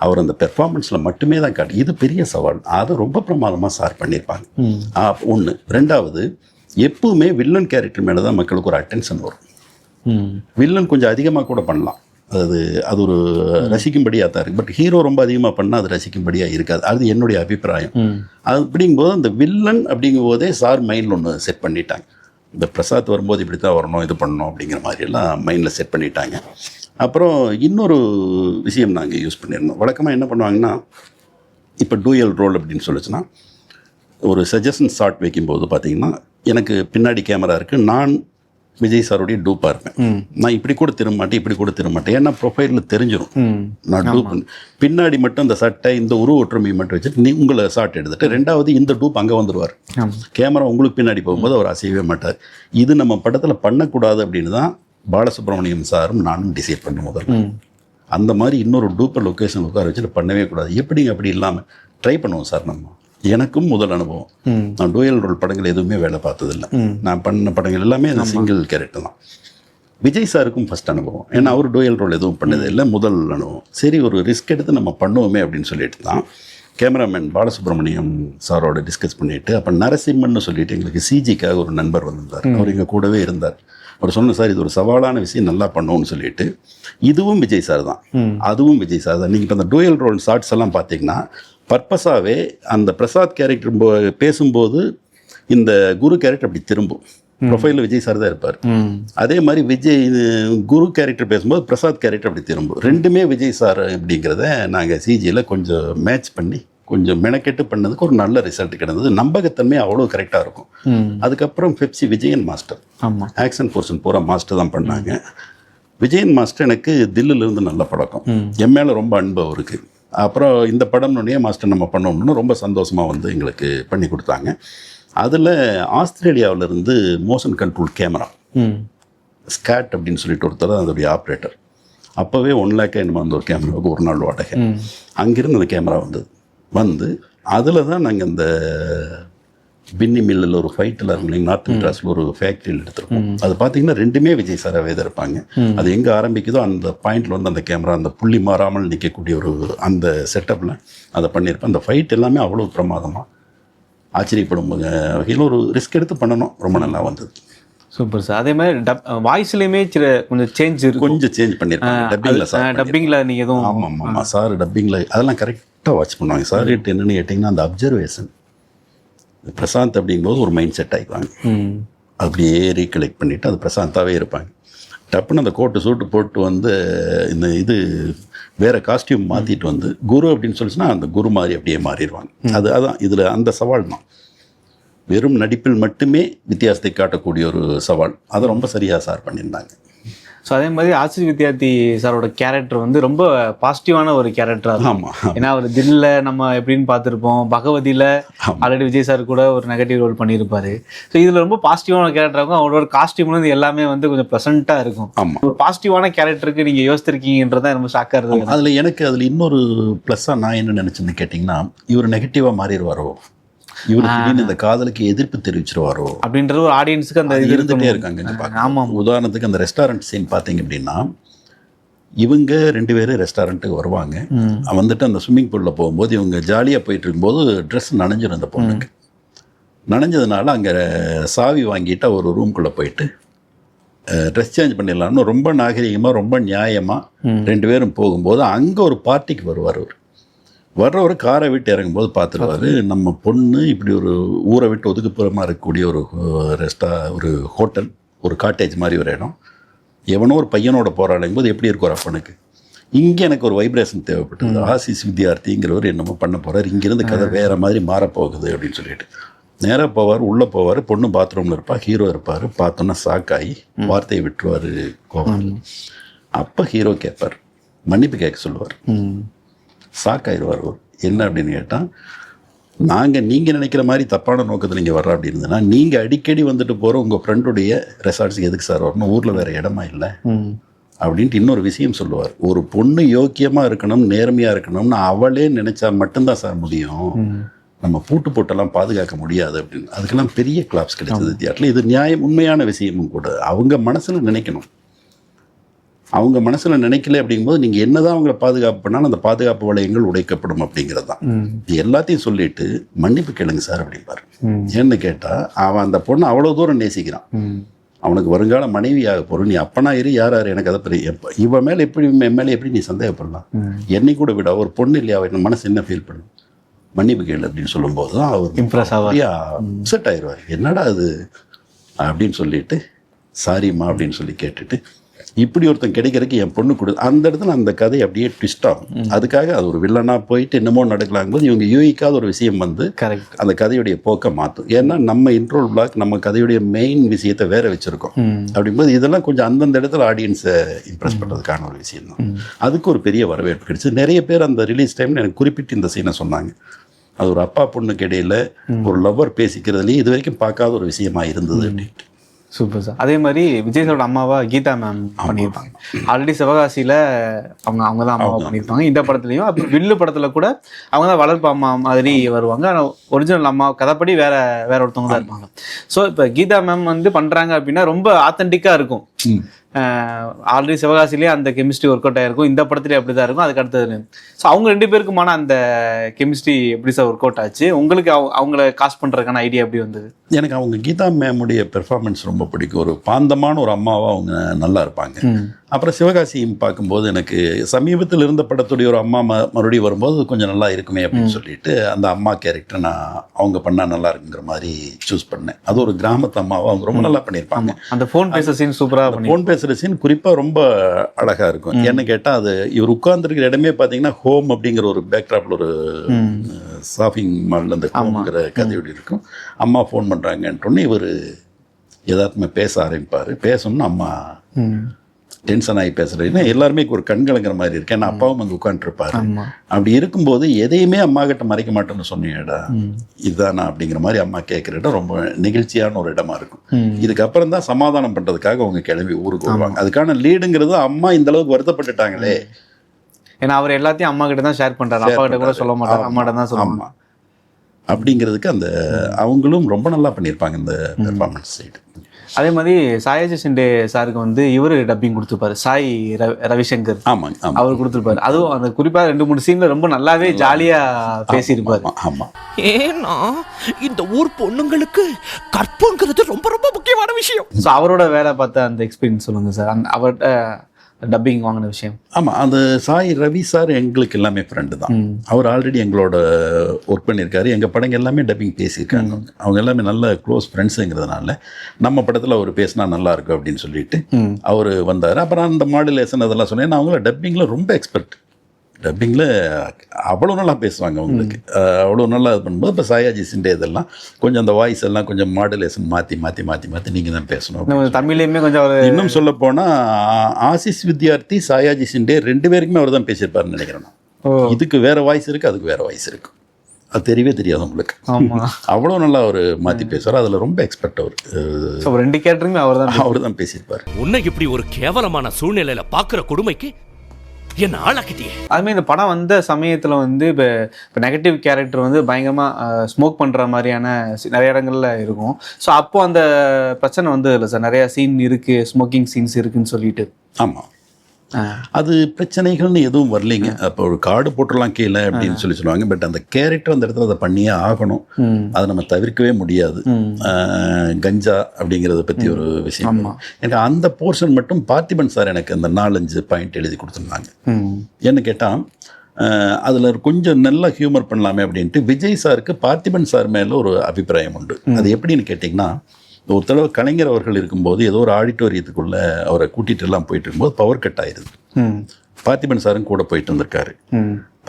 அவர் அந்த பெர்ஃபார்மன்ஸில் மட்டுமே தான் காட்டு. இது பெரிய சவால், அதை ரொம்ப பிரமாதமாக சார் பண்ணியிருப்பாங்க. ஒன்று. ரெண்டாவது, எப்பவுமே வில்லன் கேரக்டர் மேலே தான் மக்களுக்கு ஒரு அட்டென்ஷன் வரும். வில்லன் கொஞ்சம் அதிகமாக கூட பண்ணலாம், அது ஒரு ரசிக்கும்படியாக தான் இருக்குது. பட் ஹீரோ ரொம்ப அதிகமாக பண்ணால் அது ரசிக்கும்படியாக இருக்காது. அது என்னுடைய அபிப்பிராயம். அது அப்படிங்கும்போது அந்த வில்லன் அப்படிங்கும் போதே சார் மைண்டில் ஒன்று செட் பண்ணிட்டாங்க. இந்த பிரசாத் வரும்போது இப்படி தான் வரணும், இது பண்ணணும் அப்படிங்கிற மாதிரியெல்லாம் மைண்டில் செட் பண்ணிட்டாங்க. அப்புறம் இன்னொரு விஷயம் நாங்கள் யூஸ் பண்ணியிருந்தோம். வழக்கமாக என்ன பண்ணுவாங்கன்னா, இப்போ டூயல் ரோல் அப்படின்னு சொல்லிச்சுன்னா ஒரு சஜஷன் ஷாட் வைக்கும்போது பார்த்தீங்கன்னா, எனக்கு பின்னாடி கேமரா இருக்குது, நான் விஜய் சாருடைய டூப்பாக இருப்பேன். நான் இப்படி கூட திரும்ப மாட்டேன், இப்படி கூட திரும்ப மாட்டேன். ஏன்னா ப்ரொஃபைலில் தெரிஞ்சிடும் நான் டூப். பின்னாடி மட்டும் அந்த சட்டை இந்த உருவ ஒற்றுமையை மட்டும் வச்சுட்டு நீ உங்களை ஷாட் எடுத்துட்டு, ரெண்டாவது இந்த டூப் அங்கே வந்துடுவார். கேமரா உங்களுக்கு பின்னாடி போகும்போது அவர் அசையவே மாட்டார். இது நம்ம படத்தில் பண்ணக்கூடாது அப்படின்னு தான் பாலசுப்ரமணியம் சாரும் நானும் டிசைட் பண்ண முதல்ல. அந்த மாதிரி இன்னொரு டூப்பர் லொக்கேஷன் உட்கார வச்சுட்டு பண்ணவே கூடாது. எப்படிங்க அப்படி இல்லாமல் ட்ரை பண்ணுவோம் சார். நம்ம எனக்கும் முதல் அனுபவம். நான் டூயல் ரோல் படங்கள் எதுவுமே வேலை பார்த்ததில்லை. நான் பண்ண படங்கள் எல்லாமே அந்த சிங்கிள் கேரக்டர் தான். விஜய் சாருக்கும் ஃபஸ்ட் அனுபவம், ஏன்னா அவர் டூயல் ரோல் எதுவும் பண்ணதே இல்லை, முதல் அனுபவம். சரி, ஒரு ரிஸ்க் எடுத்து நம்ம பண்ணுவோமே அப்படின்னு சொல்லிட்டு தான் கேமராமேன் பாலசுப்ரமணியம் சாரோட டிஸ்கஸ் பண்ணிவிட்டு, அப்போ நரசிம்மன்னு சொல்லிட்டு எங்களுக்கு சிஜிக்காக ஒரு நண்பர் வந்திருந்தார். அவர் எங்கள் கூடவே இருந்தார். அவர் சொன்ன, சார் இது ஒரு சவாலான விஷயம், நல்லா பண்ணுவோம்னு சொல்லிட்டு. இதுவும் விஜய் சார் தான், அதுவும் விஜய் சார் தான். நீங்கள் இப்போ அந்த டூயல் ரோல் ஷார்ட்ஸ் எல்லாம் பார்த்தீங்கன்னா பர்பஸாகவே அந்த பிரசாத் கேரக்டர் பேசும்போது இந்த குரு கேரக்டர் அப்படி திரும்பும். ப்ரொஃபைலில் விஜய் சார் தான் இருப்பார். அதே மாதிரி விஜய் குரு கேரக்டர் பேசும்போது பிரசாத் கேரக்டர் அப்படி திரும்பும். ரெண்டுமே விஜய் சார் அப்படிங்கிறத நாங்கள் சிஜியில் கொஞ்சம் மேட்ச் பண்ணி கொஞ்சம் மெனக்கெட்டு பண்ணதுக்கு ஒரு நல்ல ரிசல்ட் கிடந்தது. நம்பகத்தன்மை அவ்வளோ கரெக்டாக இருக்கும். அதுக்கப்புறம் Pepsi Vijayan master, action portion பூரா மாஸ்டர் தான் பண்ணாங்க. விஜயன் மாஸ்டர் எனக்கு தில்லிலிருந்து நல்ல பழக்கம், என் மேலே ரொம்ப அன்பு அவருக்கு. அப்புறம் இந்த படம்னுடைய மாஸ்டர் நம்ம பண்ணோம்னு ரொம்ப சந்தோஷமாக வந்து எங்களுக்கு பண்ணி கொடுத்தாங்க. அதில் ஆஸ்திரேலியாவிலேருந்து மோஷன் கண்ட்ரோல் கேமரா ஸ்கேட் அப்படின்னு சொல்லிட்டு ஒருத்தர் அதோடைய ஆப்ரேட்டர். அப்போவே 1 lakh என்னமோ அந்த ஒரு கேமராவுக்கு ஒரு நாள் வாடகை. அங்கிருந்து அந்த கேமரா வந்து அதில் தான் நாங்கள் இந்த பின்னி மில்லில் ஒரு ஃபைட்டில் இருந்தீங்க, நார்த் மெட்ராஸில் ஒரு ஃபேக்ட்ரியில் எடுத்திருக்கோம். அது பார்த்தீங்கன்னா ரெண்டுமே விஜய் சாராகவே தான் இருப்பாங்க. அது எங்கே ஆரம்பிக்குதோ அந்த பாயிண்டில் வந்து அந்த கேமரா அந்த புள்ளி மாறாமல் நிற்கக்கூடிய ஒரு அந்த செட்டப்பில் அதை பண்ணியிருப்பேன். அந்த ஃபைட் எல்லாமே அவ்வளோ பிரமாதமாக ஆச்சரியப்படும் வகையில் ஒரு ரிஸ்க் எடுத்து பண்ணணும். ரொம்ப நல்லா வந்தது. Super sir. அதே மாதிரி வாய்ஸ்லையுமே கொஞ்சம் சேஞ்ச் இருக்கு, கொஞ்சம் சேஞ்ச் பண்ணியிருக்காங்க டப்பிங்கில். சார் டப்பிங்கில் நீங்கள் எதுவும்? ஆமாம் சார், டப்பிங்கில் அதெல்லாம் கரெக்டாக வாட்ச் பண்ணுவாங்க. சார் என்னென்னு கேட்டிங்கன்னா, அந்த அப்சர்வேஷன் பிரசாந்த் அப்படிங்கும்போது ஒரு மைண்ட் செட் ஆகிக்குவாங்க. அப்படியே ரீகலெக்ட் பண்ணிவிட்டு அது பிரசாந்தாகவே இருப்பாங்க. டப்புன்னு அந்த கோட்டு சூட்டு போட்டு வந்து இந்த இது வேறு காஸ்டியூம் மாற்றிட்டு வந்து குரு அப்படின்னு சொல்லிச்சுன்னா அந்த குரு மாதிரி அப்படியே மாறிடுவாங்க. அதான் இதில் அந்த சவால் தான். வெறும் நடிப்பில் மட்டுமே வித்தியாசத்தை காட்டக்கூடிய ஒரு சவால். அதை ரொம்ப சரியாக சார் பண்ணியிருந்தாங்க. ஸோ அதே மாதிரி ஆசிஷ் வித்யார்த்தி சாரோட கேரக்டர் வந்து ரொம்ப பாசிட்டிவான ஒரு கேரக்டராக இருக்கும். ஆமாம், ஏன்னா அவர் தில்ல நம்ம எப்படின்னு பார்த்துருப்போம், பகவதியில் ஆல்ரெடி விஜய் சார் கூட ஒரு நெகட்டிவ் ரோல் பண்ணியிருப்பாரு. ஸோ இதில் ரொம்ப பாசிட்டிவான கேரக்டராக இருக்கும். அவரோட காஸ்டியூம்லேருந்து எல்லாமே வந்து கொஞ்சம் ப்ளசண்ட்டாக இருக்கும். ஆமாம், ஒரு பாசிட்டிவான கேரக்டருக்கு நீங்கள் யோசிச்சிருக்கீங்கன்றதான் ரொம்ப ஷாக்காக இருக்குது. அதில் எனக்கு அதில் இன்னொரு ப்ளஸ்ஸாக நான் என்ன நினச்சேன்னு கேட்டிங்கன்னா, இவர் நெகட்டிவாக மாறிடுவாரோ, இவருக்கு இந்த காதலுக்கு எதிர்ப்பு தெரிவிச்சிருவாரோ அப்படின்றது ஒரு ஆடியன்ஸுக்கு அந்த இது இருந்துகிட்டே இருக்காங்க. ஆமாம், உதாரணத்துக்கு அந்த ரெஸ்டாரண்ட் சீன் பார்த்தீங்க அப்படின்னா, இவங்க 2 பேரும் ரெஸ்டாரண்ட்டுக்கு வருவாங்க. வந்துட்டு அந்த ஸ்விம்மிங் பூலில் போகும்போது இவங்க ஜாலியாக போயிட்டு இருக்கும்போது ட்ரெஸ் நனைஞ்சிடும். அந்த பொண்ணுக்கு நனைஞ்சதுனால அங்கே சாவி வாங்கிட்டு ஒரு ரூம்குள்ளே போயிட்டு ட்ரெஸ் சேஞ்ச் பண்ணிடலாம்னு ரொம்ப நாகரிகமாக ரொம்ப நியாயமாக 2 பேரும் போகும்போது அங்கே ஒரு பார்ட்டிக்கு வருவார். அவர் வர்றவர் காரை விட்டு இறங்கும்போது பார்த்துருவாரு, நம்ம பொண்ணு இப்படி ஒரு ஊரை விட்டு ஒதுக்குப்புறமாக இருக்கக்கூடிய ஒரு ஒரு ஹோட்டல், ஒரு காட்டேஜ் மாதிரி ஒரு இடம், எவனோ ஒரு பையனோட போராடும் போது எப்படி இருக்கும் ஒரு அப்பனுக்கு. இங்கே எனக்கு ஒரு வைப்ரேஷன் தேவைப்பட்டது. ஆசிஸ் வித்யார்த்திங்கிறவர் என்னமோ பண்ண போகிறார், இங்கேருந்து கதை வேறு மாதிரி மாறப்போகுது அப்படின்னு சொல்லிட்டு நேராக போவார். உள்ளே போவார், பொண்ணு பாத்ரூமில் இருப்பா, ஹீரோ இருப்பார். பார்த்தோன்னா ஷாக்காகி வார்த்தையை விட்டுருவார் கோவம். அப்போ ஹீரோ கேட்பார், மன்னிப்பு கேட்க சொல்லுவார். ஷாக்காயிருவார். என்ன அப்படின்னு கேட்டால், நீங்கள் நினைக்கிற மாதிரி தப்பான நோக்கத்தில் இங்கே வர்ற அப்படி இருந்ததுன்னா, நீங்கள் அடிக்கடி வந்துட்டு போகிற உங்கள் ஃப்ரெண்டுடைய ரெசார்ட்ஸுக்கு எதுக்கு சார் வரணும், ஊரில் வேறு இடமா இல்லை அப்படின்ட்டு இன்னொரு விஷயம் சொல்லுவார். ஒரு பொண்ணு யோக்கியமாக இருக்கணும், நேர்மையாக இருக்கணும்னு அவளே நினைச்சா மட்டும்தான் சார் முடியும், நம்ம பூட்டு போட்டெல்லாம் பாதுகாக்க முடியாது அப்படின்னு. அதுக்கெல்லாம் பெரிய கிளாப்ஸ் கிடைச்சது தியேட்டரில். இது நியாயம், உண்மையான விஷயமும் கூட. அவங்க மனசில் நினைக்கணும். அவங்க மனசில் நினைக்கல அப்படிங்கும்போது நீங்கள் என்னதான் அவங்கள பாதுகாப்பு பண்ணாலும் அந்த பாதுகாப்பு வளையங்கள் உடைக்கப்படும் அப்படிங்கிறது தான். எல்லாத்தையும் சொல்லிட்டு மன்னிப்பு கேளுங்க சார் அப்படின்பாரு. ஏன்னு கேட்டால், அவன் அந்த பொண்ணை அவ்வளோ தூரம் நேசிக்கிறான். அவனுக்கு வருங்கால மனைவியாக போகிற நீ அப்பனா யார் எனக்கு அதை பெரிய இவன் மேலே எப்படி என் மேலே எப்படி நீ சந்தேகப்படலாம், என்னை கூட விட ஒரு பொண்ணு இல்லையா, அவன் மனசு என்ன ஃபீல் பண்ணும், மன்னிப்பு கேளு அப்படின்னு சொல்லும்போது தான் அவர் இம்ப்ரெஸ் அப்செட் ஆயிடுவார். என்னடா அது அப்படின்னு சொல்லிட்டு சாரிம்மா அப்படின்னு சொல்லி கேட்டுட்டு, இப்படி ஒருத்தன் கிடைக்கிறதுக்கு என் பொண்ணு கொடு. அந்த இடத்துல அந்த கதை அப்படியே ட்விஸ்ட் ஆகும். அதுக்காக அது ஒரு வில்லனாக போயிட்டு என்னமோ நடக்கலாங்கும்போது இவங்க யூகிக்காத ஒரு விஷயம் வந்து அந்த கதையுடைய போக்கை மாற்றும். ஏன்னா நம்ம இன்ட்ரோல் பிளாக் நம்ம கதையுடைய மெயின் விஷயத்தை வேற வச்சுருக்கோம். அப்படிங்கும்போது இதெல்லாம் கொஞ்சம் அந்தந்த இடத்துல ஆடியன்ஸை இம்ப்ரெஸ் பண்ணுறதுக்கான ஒரு விஷயம் தான். அதுக்கு ஒரு பெரிய வரவேற்பு கிடைச்சு. நிறைய பேர் அந்த ரிலீஸ் டைமில் எனக்கு குறிப்பிட்டு இந்த சீனை சொன்னாங்க. அது ஒரு அப்பா பொண்ணுக்கு இடையில் ஒரு லவ்வர் பேசிக்கிறதுலேயே இது வரைக்கும் பார்க்காத ஒரு விஷயமா இருந்தது அப்படின்ட்டு. Super sir. அதே மாதிரி விஜய் சாரோட அம்மாவா கீதா மேம் பண்ணியிருப்பாங்க. ஆல்ரெடி சிவகாசியில் அவங்க தான் அம்மாவா பண்ணியிருப்பாங்க. இந்த படத்துலையும் அப்போ வில்லு படத்தில் கூட அவங்க தான் வளர்ப்பு அம்மா மாதிரி வருவாங்க. ஆனால் ஒரிஜினல் அம்மா கதைப்படி வேற ஒருத்தவங்க தான் இருப்பாங்க. ஸோ இப்போ கீதா மேம் வந்து பண்ணுறாங்க அப்படின்னா ரொம்ப ஆத்தென்டிக்காக இருக்கும். ஆல்ரெடி சிவகாசிலேயே அந்த கெமிஸ்ட்ரி ஒர்க் அவுட் ஆகிருக்கும், இந்த படத்துலேயே அப்படி தான் இருக்கும். அதுக்கு அடுத்தது ஸோ அவங்க 2 பேருக்குமான அந்த கெமிஸ்ட்ரி எப்படி சார் ஒர்க் அவுட் ஆச்சு? உங்களுக்கு அவங்கள காஸ்ட் பண்ணுறதுக்கான ஐடியா எப்படி வந்தது? எனக்கு அவங்க கீதா மேமுடைய பெர்ஃபார்மன்ஸ் ரொம்ப பிடிக்கும். ஒரு பாந்தமான ஒரு அம்மாவாக அவங்க நல்லா இருப்பாங்க. அப்புறம் சிவகாசியும் பார்க்கும்போது எனக்கு சமீபத்தில் இருந்த படத்துடைய ஒரு அம்மா மறுபடியும் வரும்போது கொஞ்சம் நல்லா இருக்குமே அப்படின்னு சொல்லிட்டு அந்த அம்மா கேரக்டர் நான் அவங்க பண்ணால் நல்லா இருக்குங்கிற மாதிரி சூஸ் பண்ணேன். அது ஒரு கிராமத்து அம்மாவை அவங்க ரொம்ப நல்லா பண்ணியிருப்பாங்க. அந்த ஃபோன் பேசுகிற சீன் சூப்பராக, ஃபோன் பேசுகிற சீன் குறிப்பாக ரொம்ப அழகாக இருக்கும். ஏன்னு கேட்டால் அது இவர் உட்கார்ந்துருக்கிற இடமே பார்த்தீங்கன்னா ஹோம் அப்படிங்கிற ஒரு பேக்ட்ராப்பில் ஒரு ஷாப்பிங் மாலில் அந்த ஹோம்ங்கிற கதையோடு இருக்கும். அம்மா ஃபோன் பண்ணுறாங்கன்ட்டோன்னே இவர் யதார்த்தமாக பேச ஆரம்பிப்பார். பேசணும்னு அம்மா டென்ஷன் ஆகி பேசுகிறேன்னா எல்லாருமே ஒரு கண்கலங்கிற மாதிரி இருக்கு. ஏன்னா அப்பாவும் அங்கே உட்காந்துருப்பாரு. அப்படி இருக்கும்போது எதையுமே அம்மா கிட்ட மறைக்க மாட்டேன்னு சொன்னீடா, இதுதானா அப்படிங்கிற மாதிரி அம்மா கேட்குற இடம் ரொம்ப நெகிழ்ச்சியான ஒரு இடமா இருக்கும். இதுக்கப்புறம் தான் சமாதானம் பண்ணுறதுக்காக அவங்க கிளம்பி ஊருக்கு வருவாங்க. அதுக்கான லீடுங்கிறது அம்மா இந்த அளவுக்கு வருத்தப்பட்டுட்டாங்களே, ஏன்னா அவர் எல்லாத்தையும் அம்மா கிட்ட தான் ஷேர் பண்ணுறாரு, அப்பா கிட்ட கூட சொல்ல மாட்டார், அம்மாட்ட தான் சொல்லுவாங்க அப்படிங்கிறதுக்கு அந்த அவங்களும் ரொம்ப நல்லா பண்ணியிருப்பாங்க இந்த பெர்ஃபார்மன்ஸ் சைடு. அதே மாதிரி சாயாஜி ஷிண்டே சாருக்கு வந்து இவர் டப்பிங் கொடுத்துருப்பாரு, சாய் ரவிசங்கர். ஆமாங்க, அவர் கொடுத்துருப்பாரு. அதுவும் அந்த குறிப்பாக 2-3 சீன்ல ரொம்ப நல்லாவே ஜாலியா பேசியிருப்பாரு. ஆமா, ஏன்னா இந்த ஊர் பொண்ணுங்களுக்கு கற்புங்கிறது ரொம்ப ரொம்ப முக்கியமான விஷயம். ஸோ அவரோட வேலை பார்த்த அந்த எக்ஸ்பீரியன்ஸ் சொல்லுங்க சார், அவர்கிட்ட டப்பிங் வாங்கின விஷயம். ஆமாம், அந்த சாய் ரவி சார் எங்களுக்கு எல்லாமே ஃப்ரெண்டு தான். அவர் ஆல்ரெடி எங்களோட ஒர்க் பண்ணியிருக்காரு. எங்கள் படங்கள் எல்லாமே டப்பிங் பேசியிருக்காங்க. அவங்க எல்லாமே நல்ல க்ளோஸ் ஃப்ரெண்ட்ஸுங்கிறதுனால நம்ம படத்தில் அவர் பேசினா நல்லா இருக்கும் அப்படின்னு சொல்லிட்டு அவர் வந்தார். அப்புறம் அந்த மாடுலேஷன் அதெல்லாம் சொன்னேன். அவங்கள டப்பிங்கில் ரொம்ப எக்ஸ்பர்ட். டப்பிங்கில் அவ்வளோ நல்லா பேசுவாங்க. அவங்களுக்கு அவ்வளோ நல்லா இது பண்ணும்போது இப்போ சாயாஜி சிண்டே இதெல்லாம் கொஞ்சம் அந்த வாய்ஸ் எல்லாம் கொஞ்சம் மாடுலேஷன் மாற்றி நீங்கள் தான் பேசணும். தமிழ்லையுமே கொஞ்சம் இன்னும் சொல்ல போனால் ஆசிஸ் வித்யார்த்தி சாயாஜி சிண்டே 2 பேருக்குமே அவர் தான் பேசியிருப்பாருன்னு நினைக்கிறேன். இதுக்கு வேறு வாய்ஸ் இருக்குது, அதுக்கு வேறு வாய்ஸ் இருக்குது. அது தெரியவே தெரியாது உங்களுக்கு. அவ்வளோ நல்லா அவர் மாற்றி பேசுவார். அதில் ரொம்ப எக்ஸ்பர்ட். அவர் 2 கேரக்டருமே அவர் தான் பேசியிருப்பார். உன்னை இப்படி ஒரு கேவலமான சூழ்நிலையில் பார்க்குற கொடுமைக்கு என்ன ஆளாக்கிட்டே. அதுமாதிரி இந்த படம் வந்த சமயத்தில் வந்து இப்போ நெகட்டிவ் கேரக்டர் வந்து பயங்கரமாக ஸ்மோக் பண்ணுற மாதிரியான நிறைய இடங்கள்ல இருக்கும். ஸோ அப்போ அந்த பிரச்சனை வந்து இல்லை சார், நிறையா சீன் இருக்குது, ஸ்மோக்கிங் சீன்ஸ் இருக்குன்னு சொல்லிட்டு. ஆமாம், அது பிரச்சனைகள்னு எதுவும் வரலைங்க. அப்போ ஒரு கார்டு போட்டுடலாம் கீழே அப்படின்னு சொல்லுவாங்க. பட் அந்த கேரக்டர் அந்த இடத்துல அதை பண்ணியே ஆகணும். அதை நம்ம தவிர்க்கவே முடியாது. கஞ்சா அப்படிங்கிறத பற்றி ஒரு விஷயம். எனக்கு அந்த போர்ஷன் மட்டும் பார்த்திபன் சார் எனக்கு அந்த 4-5 பாயிண்ட் எழுதி கொடுத்துருந்தாங்க. என்ன கேட்டால் அதில் கொஞ்சம் நல்லா ஹியூமர் பண்ணலாமே அப்படின்ட்டு விஜய் சாருக்கு பார்த்திபன் சார் மேலே ஒரு அபிப்பிராயம் உண்டு. அது எப்படின்னு கேட்டிங்கன்னா, ஒரு தடவை கலைஞர் அவர்கள் இருக்கும்போது ஏதோ ஒரு ஆடிட்டோரியத்துக்குள்ளே அவரை கூட்டிகிட்டு எல்லாம் போயிட்டு இருக்கும்போது பவர் கட் ஆயிடுது. பார்த்திபன் சாரும் கூட போயிட்டு இருந்திருக்காரு.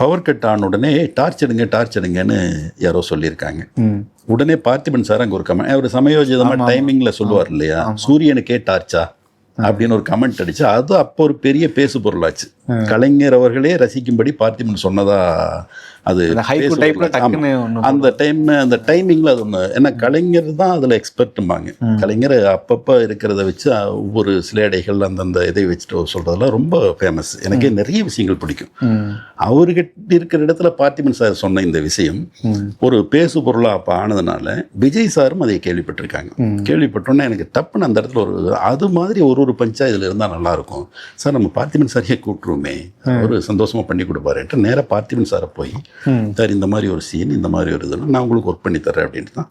பவர் கட் ஆன உடனே டார்ச் எடுங்கன்னு யாரோ சொல்லியிருக்காங்க. உடனே பார்த்திபன் சார் அங்கே ஒரு கமெண்ட், அவர் சமயோஜிதமாக டைமிங்கில் சொல்லுவார் இல்லையா, சூரியனுக்கே டார்ச்சா அப்படின்னு ஒரு கமெண்ட் அடிச்சு, அது அப்போ ஒரு பெரிய பேசு பொருளாச்சு. கலைஞர் அவர்களே ரசிக்கும்படி பார்த்திபன் சொன்னதா அது அந்த டைமிங்ல அது ஒன்று. ஏன்னா கலைஞர் தான் அதில் எக்ஸ்பர்ட்டும்பாங்க. கலைஞர் அப்பப்போ இருக்கிறத வச்சு ஒவ்வொரு சிலையடைகள் அந்தந்த இதை வச்சுட்டு சொல்றதெல்லாம் ரொம்ப ஃபேமஸ். எனக்கே நிறைய விஷயங்கள் பிடிக்கும். அவர்கிட்ட இருக்கிற இடத்துல பார்த்திபன் சார் சொன்ன இந்த விஷயம் ஒரு பேசு பொருளாக அப்போ ஆனதுனால விஜய் சாரும் அதை கேள்விப்பட்டிருக்காங்க. கேள்விப்பட்டோன்னா எனக்கு டப்புன்னு அந்த இடத்துல ஒரு அது மாதிரி ஒரு பஞ்சா இதில் இருந்தால் நல்லாயிருக்கும் சார், நம்ம பார்த்திபன் சாரியை கூப்பிட்ருவோமே, ஒரு சந்தோஷமாக பண்ணி கொடுப்பாருன்ட்டு நேராக பார்த்திபன் சாரை போய், சார் இந்த மாதிரி ஒரு சீன், இந்த மாதிரி ஒரு இதெல்லாம் நான் உங்களுக்கு ஒர்க் பண்ணி தரேன் அப்படின்ட்டு தான்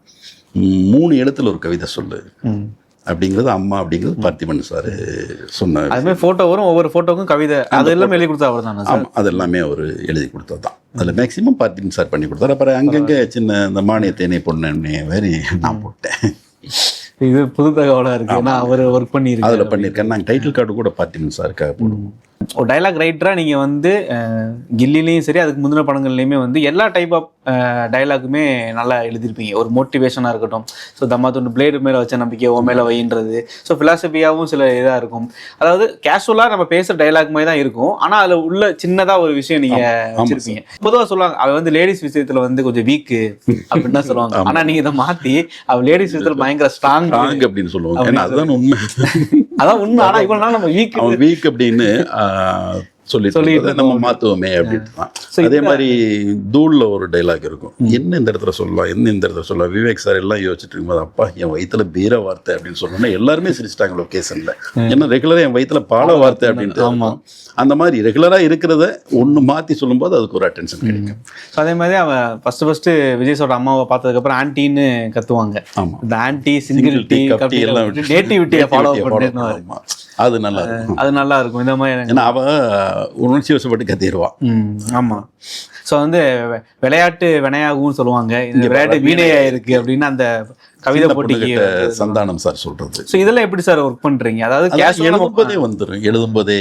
3 எழுத்துல ஒரு கவிதை சொல்லு அப்படிங்கிறது அம்மா அப்படிங்கிறது பார்த்திபன் சார் சொன்னார். அதுமாதிரி ஃபோட்டோ வரும், ஒவ்வொரு ஃபோட்டோக்கும் கவிதை, அது எல்லாமே எழுதி கொடுத்தா அவர் தானே? ஆமாம், அது எல்லாமே அவர் எழுதி கொடுத்தது தான். அதில் மேக்ஸிமம் பார்த்திபன் சார் பண்ணி கொடுத்தாரு. அப்புறம் அங்கங்கே சின்ன இந்த மானியத்தேனே பொண்ணு வேறு நான் போட்டேன். இது புது தகவலாக இருக்குது. ஏன்னா அவர் ஒர்க் பண்ணியிருக்காரு, அதில் பண்ணியிருக்கேன். நாங்கள் டைட்டில் கார்டு கூட பார்த்திபன் சாருக்காக போடுவோம். ஒரு டைலாக் ரைட்டராக நீங்கள் வந்து கில்லிலையும் சரி அதுக்கு முந்தின படங்கள்லையுமே வந்து எல்லா டைப் ஆஃப் டைலாக்குமே நல்லா எழுதியிருப்பீங்க. ஒரு மோட்டிவேஷனாக இருக்கட்டும், ஸோ தம்மாத்தொன்று பிளேடு மேலே வச்ச நம்பிக்கை ஓ மேலே வைன்றது, ஸோ ஃபிலாசபியாகவும் சில இதாக இருக்கும். அதாவது கேஷுவலாக நம்ம பேசுகிற டைலாக் மாதிரி தான் இருக்கும், ஆனால் அதில் உள்ள சின்னதாக ஒரு விஷயம் நீங்கள் வச்சுருப்பீங்க. பொதுவாக சொல்லுவாங்க அவள் வந்து லேடிஸ் விஷயத்தில் வந்து கொஞ்சம் வீக்கு அப்படின்னு தான் சொல்லுவாங்க. ஆனால் நீங்கள் இதை மாற்றி அவள் லேடிஸ் விஷயத்தில் பயங்கர ஸ்ட்ராங் அப்படின்னு சொல்லுவாங்க. அதுதான் உண்மை, அதான் உண்மை. ஆனால் இவ்வளோ நாள் நம்ம வீக் அப்படின்னு சொல்லி நம்ம மாத்துவோமே அப்படின்ட்டு தான். அதே மாதிரி தூள்ல ஒரு டைலாக் இருக்கும், என்ன இந்த இடத்துல சொல்லலாம், என்ன இந்த இடத்துல சொல்லலாம். விவேக் சார் எல்லாம் யோசிச்சுட்டு இருக்கும்போது, அப்பா என் வயிற்றுல பீர வார்த்தை அப்படின்னு சொன்னோன்னா எல்லாருமே சிரிச்சிட்டாங்க லொக்கேஷன்ல. ஏன்னா ரெகுலரா என் வயிற்றுல பால வார்த்தை அப்படின்ட்டு. அந்த மாதிரி ரெகுலரா இருக்கிறத ஒன்று மாற்றி சொல்லும்போது அதுக்கு ஒரு அட்டென்ஷன் கிடைக்கும். அதே மாதிரி அவன் ஃபர்ஸ்ட் விஜய் சாரோட அம்மாவை பார்த்ததுக்கப்புறம் ஆன்டின்னு கத்துவாங்க. ஆமாம், இந்த ஆன்டி சிங்கிள் டீ கப்டி எல்லாம் நேட்டிவிட்டியை ஃபாலோ பண்ணிருந்தோம். அது நல்லா இருக்கும், அது நல்லா இருக்கும். இந்த மாதிரி ஏன்னா அவ உணர்ச்சி வசப்பட்டு கத்திடுவான். ஆமாம். ஸோ வந்து விளையாட்டு வினையாகவும் சொல்லுவாங்க, இந்த விளையாட்டு வீணையா இருக்கு அப்படின்னு அந்த கவிதை போட்டிக்கு சந்தானம் சார் சொல்றது. ஸோ இதெல்லாம் எப்படி சார் ஒர்க் பண்றீங்க? அதாவது எழுதும்போதே வந்துடும், எழுதும்போதே.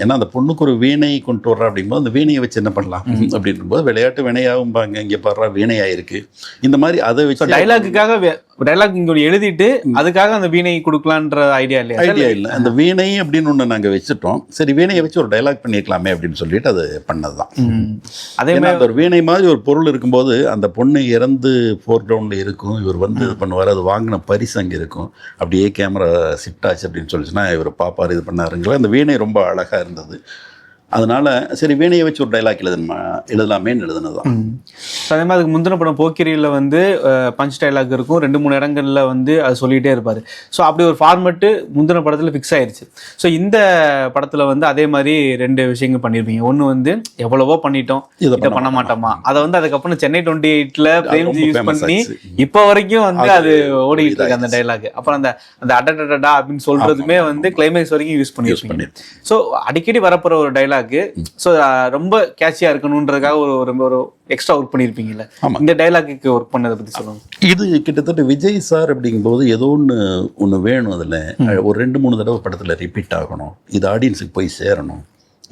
ஏன்னா அந்த பொண்ணுக்கு ஒரு வீணை கொண்டு வர்றா அப்படிங்கும்போது அந்த வீணையை வச்சு என்ன பண்ணலாம் அப்படின்னும் போது விளையாட்டு வினையாகும்பாங்க. இங்கே பாடுறா வீணையா இருக்கு, இந்த மாதிரி அதை வச்சு டைலாக்குக்காக டைலாக் இங்கே எழுதிட்டு அதுக்காக அந்த வீணை கொடுக்கலான்ற ஐடியா இல்லை. அந்த வீணை அப்படின்னு ஒன்று நாங்கள் வச்சுட்டோம். சரி, வீணையை வச்சு ஒரு டைலாக் பண்ணிக்கலாமே அப்படின்னு சொல்லிட்டு அது பண்ணதுதான். அதே மாதிரி ஒரு வீணை மாதிரி ஒரு பொருள் இருக்கும்போது அந்த பொண்ணு இறந்து ஃபோர் கிரவுண்டில் இருக்கும், இவர் வந்து இது பண்ணுவார், அது வாங்கின பரிசு அங்கே இருக்கும், அப்படியே கேமரா ஷிஃப்ட் ஆச்சு அப்படின்னு சொல்லிச்சுன்னா இவர் பாப்பார் இது பண்ணாருங்களா. அந்த வீணை ரொம்ப அழகாக இருந்தது. அதனால சரி வீணையை வச்சு ஒரு டைலாக் எழுதலாமேன்னு எழுதுனதுதான். அதே மாதிரி அதுக்கு முந்தின படம் போக்கிரியில் வந்து பஞ்ச் டைலாக் இருக்கும், 2-3 இடங்கள்ல வந்து அது சொல்லிகிட்டே இருப்பார். ஸோ அப்படி ஒரு ஃபார்மெட்டு முந்தின படத்தில் ஃபிக்ஸ் ஆயிடுச்சு. ஸோ இந்த படத்தில் வந்து அதே மாதிரி 2 விஷயங்கள் பண்ணியிருப்பீங்க. ஒன்று வந்து எவ்வளவோ பண்ணிட்டோம், இதை பண்ண மாட்டோமா, அதை வந்து அதுக்கப்புறம் சென்னை 28ல பிரேம்ஜி யூஸ் பண்ணி இப்போ வரைக்கும் வந்து அது ஓடிக்கிட்டு இருக்கு அந்த டைலாக். அப்புறம் அந்த அடடடா அப்படின்னு சொல்றதுமே வந்து கிளைமேக்ஸ் வரைக்கும் யூஸ் பண்ணியிருப்பீங்க. ஸோ அடிக்கடி வரப்போற ஒரு டைலாக், ஸோ ரொம்ப கேட்சியா இருக்கணுன்றதுக்காக ஒரு எக்ஸ்ட்ரா ஒர்க் பண்ணியிருப்பீங்கல்ல, இந்த டைலாக்கு ஒர்க் பண்ணதை பற்றி சொல்லுங்க. இது கிட்டத்தட்ட விஜய் சார் அப்படிங்கும்போது ஏதோ ஒன்று வேணும், அதில் ஒரு 2-3 தடவை படத்தில் ரிப்பீட் ஆகணும், இது ஆடியன்ஸுக்கு போய் சேரணும்,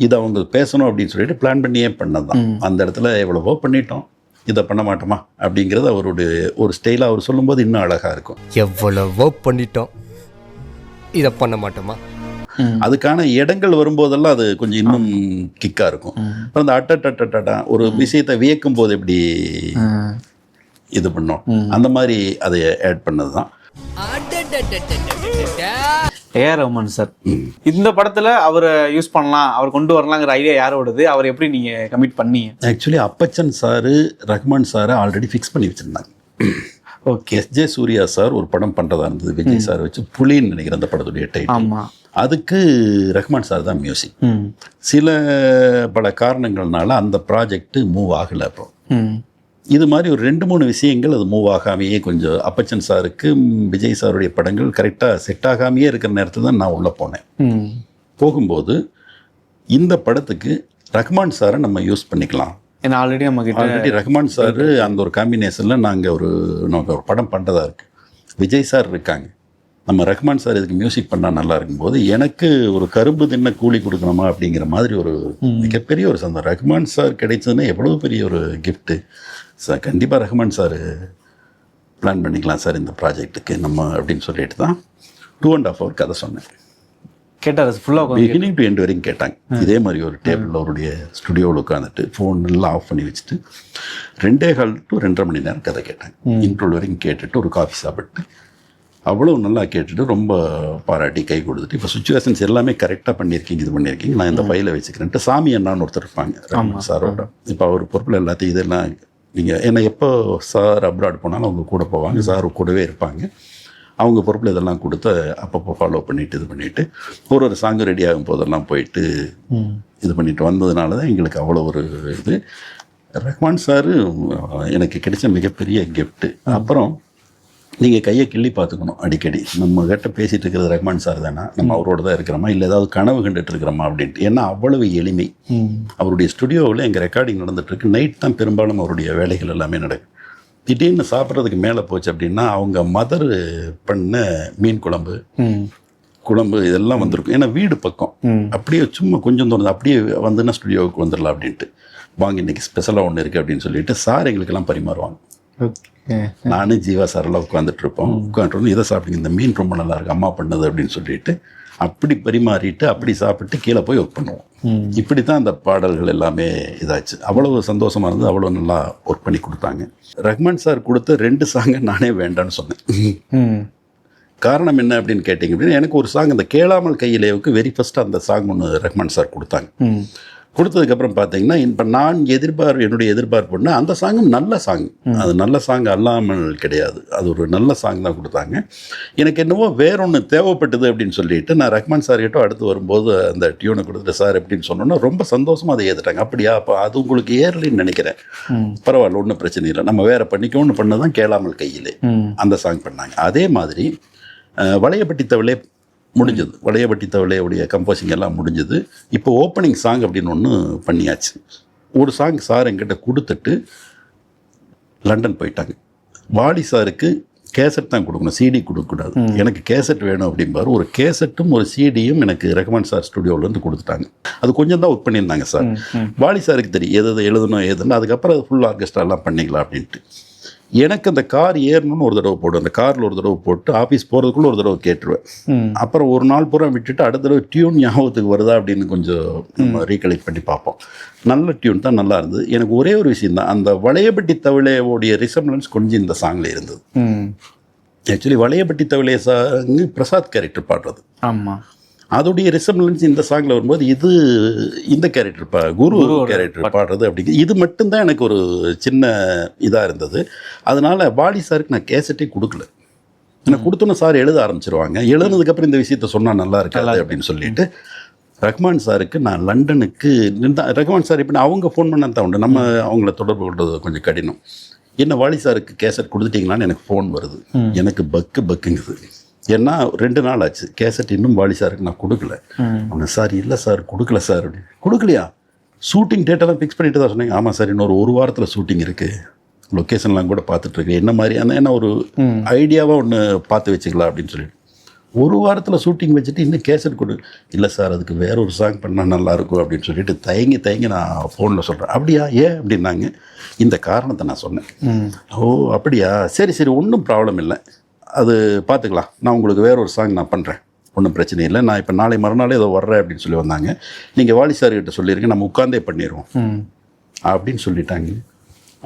இது அவங்க பேசணும் அப்படின்னு சொல்லிட்டு பிளான் பண்ணியே பண்ணதான். அந்த இடத்துல எவ்வளவோ பண்ணிட்டோம், இதை பண்ண மாட்டோமா அப்படிங்கிறது அவருடைய ஒரு ஸ்டைலாக அவர் சொல்லும்போது இன்னும் அழகாக இருக்கும். எவ்வளவோ பண்ணிட்டோம், இதை பண்ண மாட்டோமா. அதுக்கான இடங்கள் வரும்போதெல்லாம் அது கொஞ்சம் இன்னும் கிக்கா இருக்கும். அப்புறம் அந்த அட்டா ஒரு விஷயத்தை வியக்கும் போது எப்படி இது பண்ணோம், அந்த மாதிரி அதை ஆட் பண்ணதுதான். ஏஆர் ரஹ்மான் சார் இந்த படத்துல அவரை யூஸ் பண்ணலாம், அவர் கொண்டு வரலாங்கிற ஐடியா யாரோடது, அவர் எப்படி நீங்க கமிட் பண்ணீங்க? ஆக்சுவலி அப்பச்சன் சாரு ரஹ்மான் சாரை ஆல்ரெடி ஃபிக்ஸ் பண்ணி வச்சிருந்தாங்க. Okay, S J. சூர்யா சார் ஒரு படம் பண்ணுறதா இருந்தது, விஜய் சார் வச்சு, புலின்னு நினைக்கிறேன் அந்த படத்துடைய டைட்டில். அதுக்கு ரஹ்மான் சார் தான் மியூசிக். சில பல காரணங்கள்னால அந்த ப்ராஜெக்ட் மூவ் ஆகலை. அப்புறம் இது மாதிரி ஒரு 2-3 விஷயங்கள் அது மூவ் ஆகாமையே, கொஞ்சம் அப்பச்சன் சாருக்கு விஜய் சாருடைய படங்கள் கரெக்டாக செட் ஆகாமையே இருக்கிற நேரத்தில் தான் நான் உள்ளே போனேன். போகும்போது இந்த படத்துக்கு ரஹ்மான் சாரை நம்ம யூஸ் பண்ணிக்கலாம். ஏன்னா ஆல்ரெடி நம்ம கிட்ட ஆல்ரெடி ரஹ்மான் சார் அந்த ஒரு காம்பினேஷனில் நமக்கு ஒரு படம் பண்ணுறதா இருக்குது. விஜய் சார் இருக்காங்க, நம்ம ரஹ்மான் சார் இதுக்கு மியூசிக் பண்ணால் நல்லா இருக்கும்போது எனக்கு ஒரு கரும்பு தின்ன கூலி கொடுக்கணுமா அப்படிங்கிற மாதிரி ஒரு மிகப்பெரிய ஒரு சந்தோஷம். ரஹ்மான் சார் கிடைச்சதுன்னா எவ்வளோ பெரிய ஒரு கிஃப்ட்டு சார். கண்டிப்பாக ரஹ்மான் சார் பிளான் பண்ணிக்கலாம் சார் இந்த ப்ராஜெக்ட்டுக்கு நம்ம அப்படின்னு சொல்லிட்டு தான் 2.5 hour கதை சொன்னேன். கேட்டார் ஃபுல்லாக பிகினிங் டு எண்ட் வரைக்கும் கேட்டாங்க. இதே மாதிரி ஒரு டேபிளில் அவருடைய ஸ்டுடியோவில் உட்காந்துட்டு ஃபோன் எல்லாம் ஆஃப் பண்ணி வச்சுட்டு 2.25 to 2.5 மணி நேரம் கதை கேட்டாங்க. இன்ட்ரோல் வரைக்கும் கேட்டுட்டு ஒரு காஃபி சாப்பிட்டு அவ்வளோ நல்லா கேட்டுட்டு ரொம்ப பாராட்டி கை கொடுத்துட்டு, இப்போ சுச்சுவேஷன்ஸ் எல்லாமே கரெக்டாக பண்ணியிருக்கீங்க, இது பண்ணியிருக்கீங்க, நான் இந்த ஃபைலை வச்சுக்கிறேன்ட்டு சாமி அண்ணான்னு ஒருத்தர் இருப்பாங்க ரஹ்மான் சாரோட. இப்போ அவர் பொறுப்பில் எல்லாத்தையும் இதெல்லாம் நீங்கள் ஏன்னா எப்போ சார் அப்ராட் போனாலும் அவங்க கூட போவாங்க, சார் கூடவே இருப்பாங்க. அவங்க பொறுப்பில் இதெல்லாம் கொடுத்து அப்பப்போ ஃபாலோ பண்ணிவிட்டு இது பண்ணிவிட்டு ஒரு சாங் ரெடி ஆகும் போதெல்லாம் போயிட்டு இது பண்ணிட்டு வந்ததுனால தான் எங்களுக்கு அவ்வளோ ஒரு இது. ரஹ்மான் சார் எனக்கு கிடைச்ச மிகப்பெரிய கிஃப்ட்டு. அப்புறம் நீங்கள் கையை கிள்ளி பார்த்துக்கணும் அடிக்கடி. நம்ம கிட்ட பேசிகிட்டு இருக்கிறது ரஹ்மான் சார் தானே, நம்ம அவரோட தான் இருக்கிறோமா இல்லை ஏதாவது கனவு கண்டுட்டு இருக்கிறோமா அப்படின்ட்டு. ஏன்னா அவ்வளவு எளிமை. அவருடைய ஸ்டுடியோவில் எங்கள் ரெக்கார்டிங் நடந்துகிட்ருக்கு. நைட் தான் பெரும்பாலும் அவருடைய வேலைகள் எல்லாமே நடக்கும். திடீர்னு சாப்பிட்றதுக்கு மேலே போச்சு அப்படின்னா அவங்க மதர் பண்ண மீன் குழம்பு இதெல்லாம் வந்திருக்கும். ஏன்னா வீடு பக்கம் அப்படியே சும்மா கொஞ்சம் தோணுது, அப்படியே வந்துன்னா ஸ்டுடியோவுக்கு வந்துடலாம் அப்படின்ட்டு. வாங்க இன்னைக்கு ஸ்பெஷலாக ஒன்று இருக்குது அப்படின்னு சொல்லிட்டு சார் எங்களுக்கெல்லாம் பரிமாறுவாங்க. நானும் ஜீவா சாரெல்லாம் உட்காந்துட்டு இதை சாப்பிடுங்க, இந்த மீன் ரொம்ப நல்லா இருக்கு அம்மா பண்ணது அப்படின்னு சொல்லிட்டு அப்படி பரிமாறிட்டு அப்படி சாப்பிட்டு கீழே போய் ஒர்க் பண்ணுவோம். இப்படி தான் அந்த பாடல்கள் எல்லாமே இதாச்சு. அவ்வளவு சந்தோஷமாக இருந்து அவ்வளோ நல்லா ஒர்க் பண்ணி கொடுத்தாங்க. ரஹ்மான் சார் கொடுத்த 2 சாங்கை நானே வேண்டான்னு சொன்னேன். காரணம் என்ன அப்படின்னு கேட்டிங்க அப்படின்னா, எனக்கு ஒரு சாங் அந்த கேளாமல் கையிலேவுக்கு வெரி ஃபஸ்ட்டு அந்த சாங் ஒன்று ரஹ்மான் சார் கொடுத்தாங்க. கொடுத்ததுக்கப்புறம் பார்த்தீங்கன்னா இப்போ நான் என்னுடைய எதிர்பார்ப்புன்னா அந்த சாங்கும் நல்ல சாங், அது நல்ல சாங் அல்லாமல் கிடையாது, அது ஒரு நல்ல சாங் தான் கொடுத்தாங்க. எனக்கு என்னவோ வேறொன்று தேவைப்பட்டது அப்படின்னு சொல்லிட்டு நான் ரஹ்மான் சார் கிட்ட அடுத்து வரும்போது அந்த டியூனை கொடுத்துட்டு சார் எப்படின்னு சொன்னோன்னா ரொம்ப சந்தோஷமாக அதை ஏற்றுட்டாங்க. அப்படியா, அப்போ அது உங்களுக்கு ஏறலின்னு நினைக்கிறேன், பரவாயில்ல ஒன்றும் பிரச்சனை இல்லை, நம்ம வேறு பண்ணிக்கோன்னு பண்ணதான் கேளாமல் கையிலே அந்த சாங் பண்ணாங்க. அதே மாதிரி வளையப்பட்டி தவளே முடிஞ்சது, வளையப்பட்டி தவளையுடைய கம்போசிங் எல்லாம் முடிஞ்சது. இப்போ ஓப்பனிங் சாங் அப்படின்னு ஒன்று பண்ணியாச்சு. ஒரு சாங் சார் என்கிட்ட கொடுத்துட்டு லண்டன் போயிட்டாங்க. வாலி சாருக்கு கேசட் தான் கொடுக்கணும், சிடி கொடுக்கக்கூடாது. எனக்கு கேசட் வேணும் அப்படிம்பாரு. ஒரு கேசட்டும் ஒரு சிடியும் எனக்கு ரஹ்மான் சார் ஸ்டுடியோவிலேருந்து கொடுத்துட்டாங்க. அது கொஞ்சம் தான் ஒர்க் பண்ணியிருந்தாங்க சார். வாலி சாருக்கு தெரியும் எது எழுதணும் ஏதுன்னு. அதுக்கப்புறம் அது ஃபுல் ஆர்கெஸ்ட்ராலாம் பண்ணிக்கலாம் அப்படின்ட்டு. எனக்கு அந்த கார் ஏறணும்னு ஒரு தடவை போடுவேன், அந்த காரில் ஒரு தடவை போட்டு ஆஃபீஸ் போகிறதுக்குள்ளே ஒரு தடவை கேட்டுருவேன். அப்புறம் ஒரு நாள் பூரா விட்டுட்டு அடுத்த தடவை டியூன் ஞாபகத்துக்கு வருதா அப்படின்னு கொஞ்சம் நம்ம ரீகலெக்ட் பண்ணி பார்ப்போம். நல்ல டியூன் தான், நல்லா இருந்தது. எனக்கு ஒரே ஒரு விஷயம் தான், அந்த வளையப்பட்டி தவளையோடைய ரிசம்பிளன்ஸ் கொஞ்சம் இந்த சாங்கில் இருந்தது. ஆக்சுவலி வளையப்பட்டி தவளைய சாங் பிரசாத் கேரக்டர் பாடுறது, ஆமாம், அதோடைய ரிசம்பிளன்ஸ் இந்த சாங்கில் வரும்போது இது இந்த கேரக்டர் குரு கேரக்டர் பாடுறது அப்படிங்க. இது மட்டும்தான் எனக்கு ஒரு சின்ன இதாக இருந்தது. அதனால் வாலி சாருக்கு நான் கேசட்டே கொடுக்கல. எனக்கு கொடுத்தோன்னே சார் எழுத ஆரம்பிச்சிருவாங்க. எழுதுனதுக்கப்புறம் இந்த விஷயத்த சொன்னால் நல்லா இருக்காது அப்படின்னு சொல்லிட்டு ரஹ்மான் சாருக்கு நான் லண்டனுக்கு ரஹ்மான் சார் இப்போ அவங்க ஃபோன் பண்ண தான் உண்டு, நம்ம அவங்கள தொடர்பு கொள்வது கொஞ்சம் கடினம். என்ன வாலி சாருக்கு கேசட் கொடுத்துட்டிங்களான்னு எனக்கு ஃபோன் வருது. எனக்கு பக்குங்குது. ஏன்னா 2 நாள் ஆச்சு கேசட் இன்னும் வாலி சாருக்கு நான் கொடுக்கல. அவங்க சார் இல்லை சார் கொடுக்கல சார் அப்படி. கொடுக்கலையா? ஷூட்டிங் டேட்டெல்லாம் ஃபிக்ஸ் பண்ணிட்டு தான் சொன்னீங்க. ஆமாம் சார், இன்னொரு 1 வாரத்தில் ஷூட்டிங் இருக்குது, லொக்கேஷன்லாம் கூட பார்த்துட்ருக்கு, என்ன மாதிரி அந்த என்ன ஒரு ஐடியாவாக ஒன்று பார்த்து வச்சுக்கலாம் அப்படின்னு சொல்லிட்டு 1 வாரத்தில் ஷூட்டிங் வச்சுட்டு இன்னும் கேசட் கொடு. இல்லை சார், அதுக்கு வேற ஒரு சாங் பண்ணால் நல்லாயிருக்கும் அப்படின்னு சொல்லிட்டு தயங்கி நான் ஃபோனில் சொல்கிறேன். அப்படியா, ஏன் அப்படின்னாங்க. இந்த காரணத்தை நான் சொன்னேன். ஓ அப்படியா, சரி ஒன்றும் ப்ராப்ளம் இல்லை, அது பார்த்துக்கலாம், நான் உங்களுக்கு வேற ஒரு சாங் நான் பண்ணுறேன், ஒன்றும் பிரச்சனை இல்லை, நான் இப்போ நாளை மறுநாளே ஏதோ வர்றேன் அப்படின்னு சொல்லி வந்தாங்க. நீங்கள் வாலி சார்கிட்ட சொல்லியிருங்க, நம்ம உட்காந்தே பண்ணிடுவோம் அப்படின்னு சொல்லிட்டாங்க.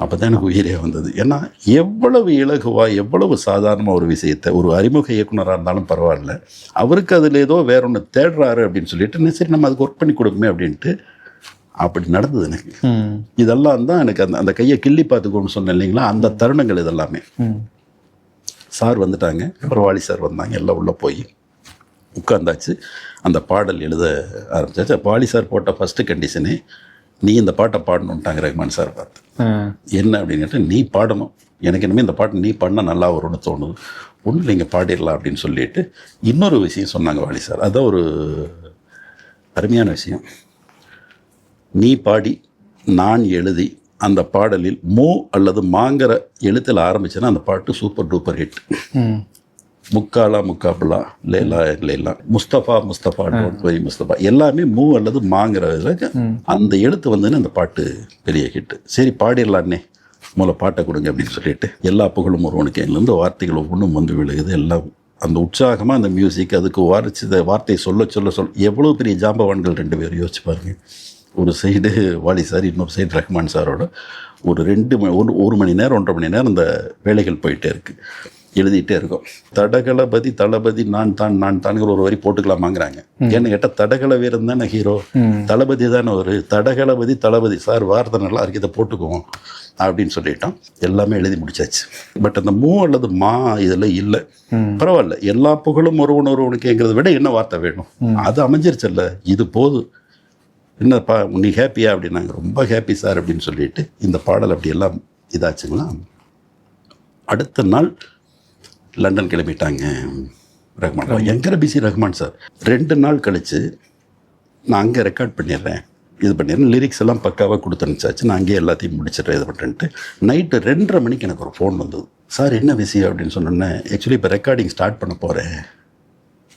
அப்போ தான் எனக்கு உயிரே வந்தது. ஏன்னா எவ்வளவு இலகுவா எவ்வளவு சாதாரணமாக ஒரு விஷயத்தை ஒரு அறிமுக இயக்குனராக இருந்தாலும் பரவாயில்ல, அவருக்கு அதில் ஏதோ வேற ஒன்று தேடுறாரு அப்படின்னு சொல்லிட்டு சரி நம்ம அதுக்கு ஒர்க் பண்ணி கொடுக்குமே அப்படின்ட்டு அப்படி நடந்தது எனக்கு. இதெல்லாம் தான் எனக்கு அந்த கையை கிள்ளி பார்த்துக்கோன்னு சொன்னேன் இல்லைங்களா, அந்த தருணங்கள் இதெல்லாமே. சார் வந்துட்டாங்க, அப்புறம் வாலி சார் வந்தாங்க, எல்லாம் உள்ளே போய் உட்காந்தாச்சு. அந்த பாடல் எழுத ஆரம்பிச்சாச்சு. வாலி சார் போட்ட ஃபஸ்ட்டு கண்டிஷனே நீ இந்த பாட்டை பாடணுன்ட்டாங்க ரஹ்மான் சார் பார்த்து. என்ன அப்படின்னு கேட்டால், நீ பாடணும், எனக்கு இனிமேல் இந்த பாட்டு நீ பண்ணால் நல்லா வரும்னு தோணுது, ஒன்றும் நீங்கள் பாடிடலாம் அப்படின்னு சொல்லிட்டு இன்னொரு விஷயம் சொன்னாங்க வாலி சார். அதுதான் ஒரு அருமையான விஷயம். நீ பாடி நான் எழுதி அந்த பாடலில் மூ அல்லது மாங்கிற எழுத்தில் ஆரம்பிச்சேன்னா அந்த பாட்டு super duper hit. Mukkala Mukkabula, லேலா லேலா, முஸ்தபா முஸ்தபா, டோன்ட் வை முஸ்தபா, எல்லாமே மூ அல்லது மாங்கிற அந்த எழுத்து வந்ததுன்னு அந்த பாட்டு பெரிய ஹிட். சரி பாடிடலான்னே, முதல்ல பாட்டை கொடுங்க அப்படின்னு சொல்லிட்டு எல்லா புகழும் ஒருவனுக்கு இதுலேருந்து வார்த்தைகள் ஒவ்வொன்றும் வந்து விழுகுது. எல்லாம் அந்த உற்சாகமாக அந்த மியூசிக், அதுக்கு வார்த்தையை சொல்ல எவ்வளோ பெரிய ஜாம்பவான்கள் 2 பேரும் யோசிச்சு பாருங்க. ஒரு சைடு வாலி சார், இன்னொரு சைடு ரஹ்மான் சாரோட ஒரு 1 மணி நேரம் 1.5 மணி நேரம் அந்த வேலைகள் போயிட்டே இருக்குது, எழுதிட்டே இருக்கும். தடகளபதி தளபதி நான் தான்ங்கிற ஒரு வரி போட்டுக்கலாமாங்கிறாங்க. ஏன்னு கேட்டால் தடகள வீரன் தானே ஹீரோ, தளபதி தானே ஒரு தடகளபதி தளபதி சார், வார்த்தை நல்லா இருக்கு, இதை போட்டுக்குவோம் அப்படின்னு சொல்லிட்டோம். எல்லாமே எழுதி முடிச்சாச்சு. பட் அந்த மூ அல்லது மா இதில் இல்லை. பரவாயில்ல, எல்லா புகழும் ஒருவனுக்குங்கிறத விட என்ன வார்த்தை வேணும், அது அமைஞ்சிருச்சல்ல, இது போதும். என்னப்பா நீ ஹாப்பியா அப்படின்னாங்க. ரொம்ப ஹாப்பி சார் அப்படின்னு சொல்லிட்டு இந்த பாடல் அப்படியெல்லாம் இதாச்சுங்களா. அடுத்த நாள் லண்டன் கிளம்பிட்டாங்க ரஹ்மான். எங்கே பிசி ரஹ்மான் சார். 2 நாள் கழித்து நான் அங்கே ரெக்கார்ட் பண்ணிடுறேன், இது பண்ணிடுறேன், லிரிக்ஸ் எல்லாம் பக்காவாக கொடுத்துருந்துச்சாச்சு. நான் அங்கேயே எல்லாத்தையும் முடிச்சிடுறேன், இது பண்ணுறேன்ட்டு நைட்டு 2:30 மணிக்கு எனக்கு ஒரு ஃபோன் வந்தது. சார் என்ன விஷயம் அப்படின்னு சொன்னோன்னே, ஆக்சுவலி இப்போ ரெக்கார்டிங் ஸ்டார்ட் பண்ண போகிறேன்,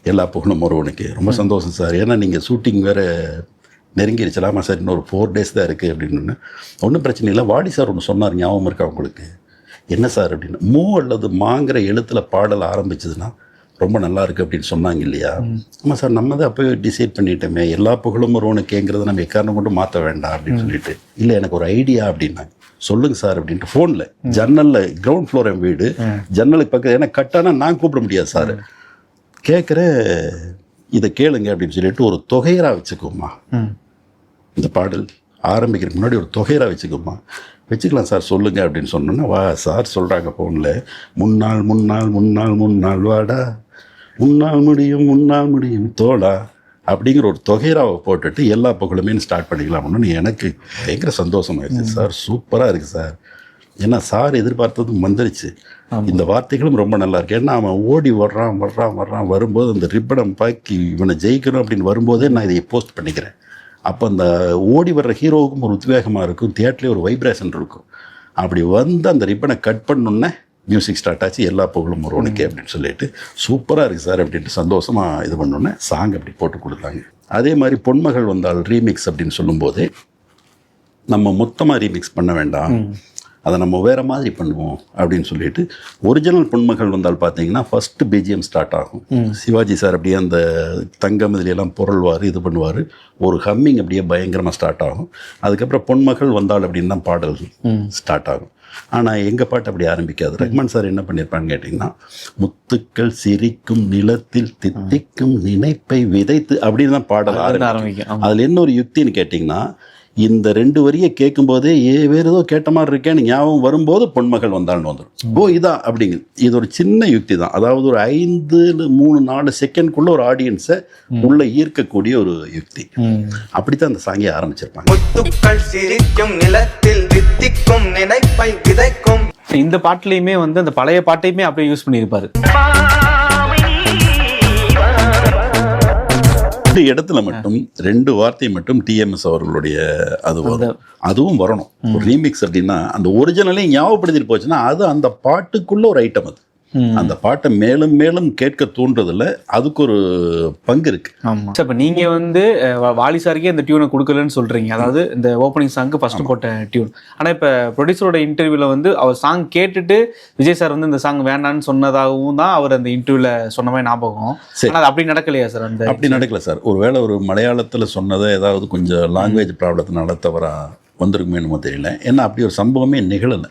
எல்லா புகழும் ஒருவனுக்கு. ரொம்ப சந்தோஷம் சார், ஏன்னா நீங்கள் ஷூட்டிங் வேறு நெருங்கிருச்சலாமா சார், இன்னொரு 4 days தான் இருக்குது அப்படின்னு. ஒன்றும் பிரச்சனை இல்லை, வாடி சார் ஒன்று சொன்னார், ஞாபகம் இருக்கா உங்களுக்கு? என்ன சார் அப்படின்னு. மூ அல்லது மாங்கிற எழுத்தில் பாடல் ஆரம்பிச்சதுன்னா ரொம்ப நல்லா இருக்குது அப்படின்னு சொன்னாங்க இல்லையா? ஆமாம் சார், நம்ம தான் அப்போயே டிசைட் பண்ணிட்டோமே, எல்லா புகழும் ஒருவனுக்குங்கிறத நம்ம எக்காரணம் கொண்டு மாற்ற வேண்டாம் அப்படின்னு சொல்லிட்டு. இல்லை எனக்கு ஒரு ஐடியா அப்படின்னாங்க. சொல்லுங்கள் சார் அப்படின்ட்டு ஃபோனில், ஜன்னலில், கிரவுண்ட் ஃப்ளோர் என் வீடு, ஜன்னலுக்கு பக்கத்தில், ஏன்னா கட்டானா நான் கூப்பிட முடியாது சார். கேட்குறேன், இதை கேளுங்க அப்படின்னு சொல்லிட்டு ஒரு தொகையரா வச்சுக்கோமா, இந்த பாடல் ஆரம்பிக்கிறதுக்கு முன்னாடி ஒரு தொகையரா வச்சுக்கோமா. வச்சுக்கலாம் சார் சொல்லுங்கள் அப்படின்னு சொன்னோன்னா, வா சார் சொல்கிறாங்க ஃபோனில், முன்னாள் முன்னாள் முன்னாள் முன்னாள் வாடா, முன்னால் முடியும் தோடா அப்படிங்கிற ஒரு தொகையராவை போட்டுட்டு எல்லா புகழுமே ஸ்டார்ட் பண்ணிக்கலாம்னு எனக்கு பயங்கர சந்தோஷமாயிருச்சு. சார் சூப்பராக இருக்குது சார், ஏன்னா சார் எதிர்பார்த்ததும் வந்துருச்சு. இந்த வார்த்தைகளும் ரொம்ப நல்லா இருக்கு. ஏன்னா அவன் ஓடி வர்றான் வரும்போது அந்த ரிப்பனை பாக்கி இவனை ஜெயிக்கணும் அப்படின்னு வரும்போதே நான் இதை போஸ்ட் பண்ணிக்கிறேன். அப்போ அந்த ஓடி வர்ற ஹீரோவுக்கும் ஒரு உத்வேகமாக இருக்கும், தியேட்டர்லேயே ஒரு வைப்ரேஷன் இருக்கும். அப்படி வந்து அந்த ரிப்பனை கட் பண்ணோன்னே மியூசிக் ஸ்டார்ட் ஆச்சு, எல்லா புகழும் ஒருவனுக்கு அப்படின்னு சொல்லிட்டு சூப்பராக இருக்குது சார் அப்படின்ட்டு சந்தோஷமாக இது பண்ணோன்னே சாங் அப்படி போட்டு கொடுத்தாங்க. அதே மாதிரி பொன்மகள் வந்தால் ரீமிக்ஸ் அப்படின்னு சொல்லும்போதே, நம்ம மொத்தமாக ரீமிக்ஸ் பண்ண வேண்டாம், அதை நம்ம வேறு மாதிரி பண்ணுவோம் அப்படின்னு சொல்லிட்டு, ஒரிஜினல் பொன்மகள் வந்தால் பார்த்தீங்கன்னா ஃபஸ்ட்டு பிஜிஎம் ஸ்டார்ட் ஆகும். சிவாஜி சார் அப்படியே அந்த தங்கம் இதுலையெல்லாம் புரள்வார், இது பண்ணுவார், ஒரு ஹம்மிங் அப்படியே பயங்கரமாக ஸ்டார்ட் ஆகும். அதுக்கப்புறம் பொன்மகள் வந்தால் அப்படின்னு தான் பாடல் ஸ்டார்ட் ஆகும். ஆனால் எங்கள் பாட்டு அப்படி ஆரம்பிக்காது. ரஹ்மான் சார் என்ன பண்ணியிருப்பான்னு கேட்டிங்கன்னா, முத்துக்கள் சிரிக்கும் நிலத்தில் தித்திக்கும் நினைப்பை விதைத்து அப்படின்னு தான் பாடல் ஆரம்பிக்கும். அதில் என்ன ஒரு யுக்தின்னு கேட்டிங்கன்னா, இந்த 2 வரியை கேட்கும்போதே வேறு ஏதோ கேட்ட மாதிரி இருக்கேன்னு ஞாபகம் வரும்போது பொன்மகள் வந்தால்னு வந்துடும். ஓ இதான் அப்படிங்குது. இது ஒரு சின்ன யுக்தி தான். அதாவது ஒரு 5-3-4 செகண்ட்குள்ள ஒரு ஆடியன்ஸை உள்ள ஈர்க்கக்கூடிய ஒரு யுக்தி. அப்படித்தான் அந்த சாங்கியை ஆரம்பிச்சிருப்பாங்க. முத்துக்கள் சிரிக்கும் நிலத்தில் வித்திக்கும் நினைப்பை விதைக்கும். இந்த பாட்டுலையுமே வந்து அந்த பழைய பாட்டையுமே அப்படியே யூஸ் பண்ணியிருப்பாரு. இடத்துல மட்டும் 2 வார்த்தை மட்டும் டிஎம்எஸ் அவர்களுடைய அதுவும் வரணும். ஒரு ரீமிக்ஸ் அப்படின்னா அந்த ஒரிஜினலே ஞாபகப்படுத்திட்டு போச்சுன்னா அது அந்த பாட்டுக்குள்ள ஒரு ஐட்டம். அது அந்த பாட்டை மேலும் மேலும் கேட்க தூண்டுறதுல அதுக்கு ஒரு பங்கு இருக்கு. ஆமா. இப்போ நீங்க வந்து வாலி சாருக்கே இந்த டியூனை கொடுக்கலன்னு சொல்றீங்க, அதாவது இந்த ஓப்பனிங் சாங்க்கு ஃபர்ஸ்ட் போட்ட டியூன். ஆனா இப்ப ப்ரொடியூசரோட இன்டர்வியூல வந்து அவர் சாங் கேட்டுட்டு விஜய் சார் வந்து இந்த சாங் வேண்டான்னு சொன்னதாகவும் தான் அவர் அந்த இன்டர்வியூல சொன்ன மாதிரி ஞாபகம். ஆனா அது அப்படி நடக்கலையா சார்? அந்த அப்படி நடக்கல சார். ஒருவேளை ஒரு மலையாளத்துல சொன்னதை ஏதாவது கொஞ்சம் லாங்குவேஜ் ப்ராப்ளத்தினால தவறா வந்திருக்குமே என்னமோ தெரியல. ஏன்னா அப்படி ஒரு சம்பவமே நிகழலை.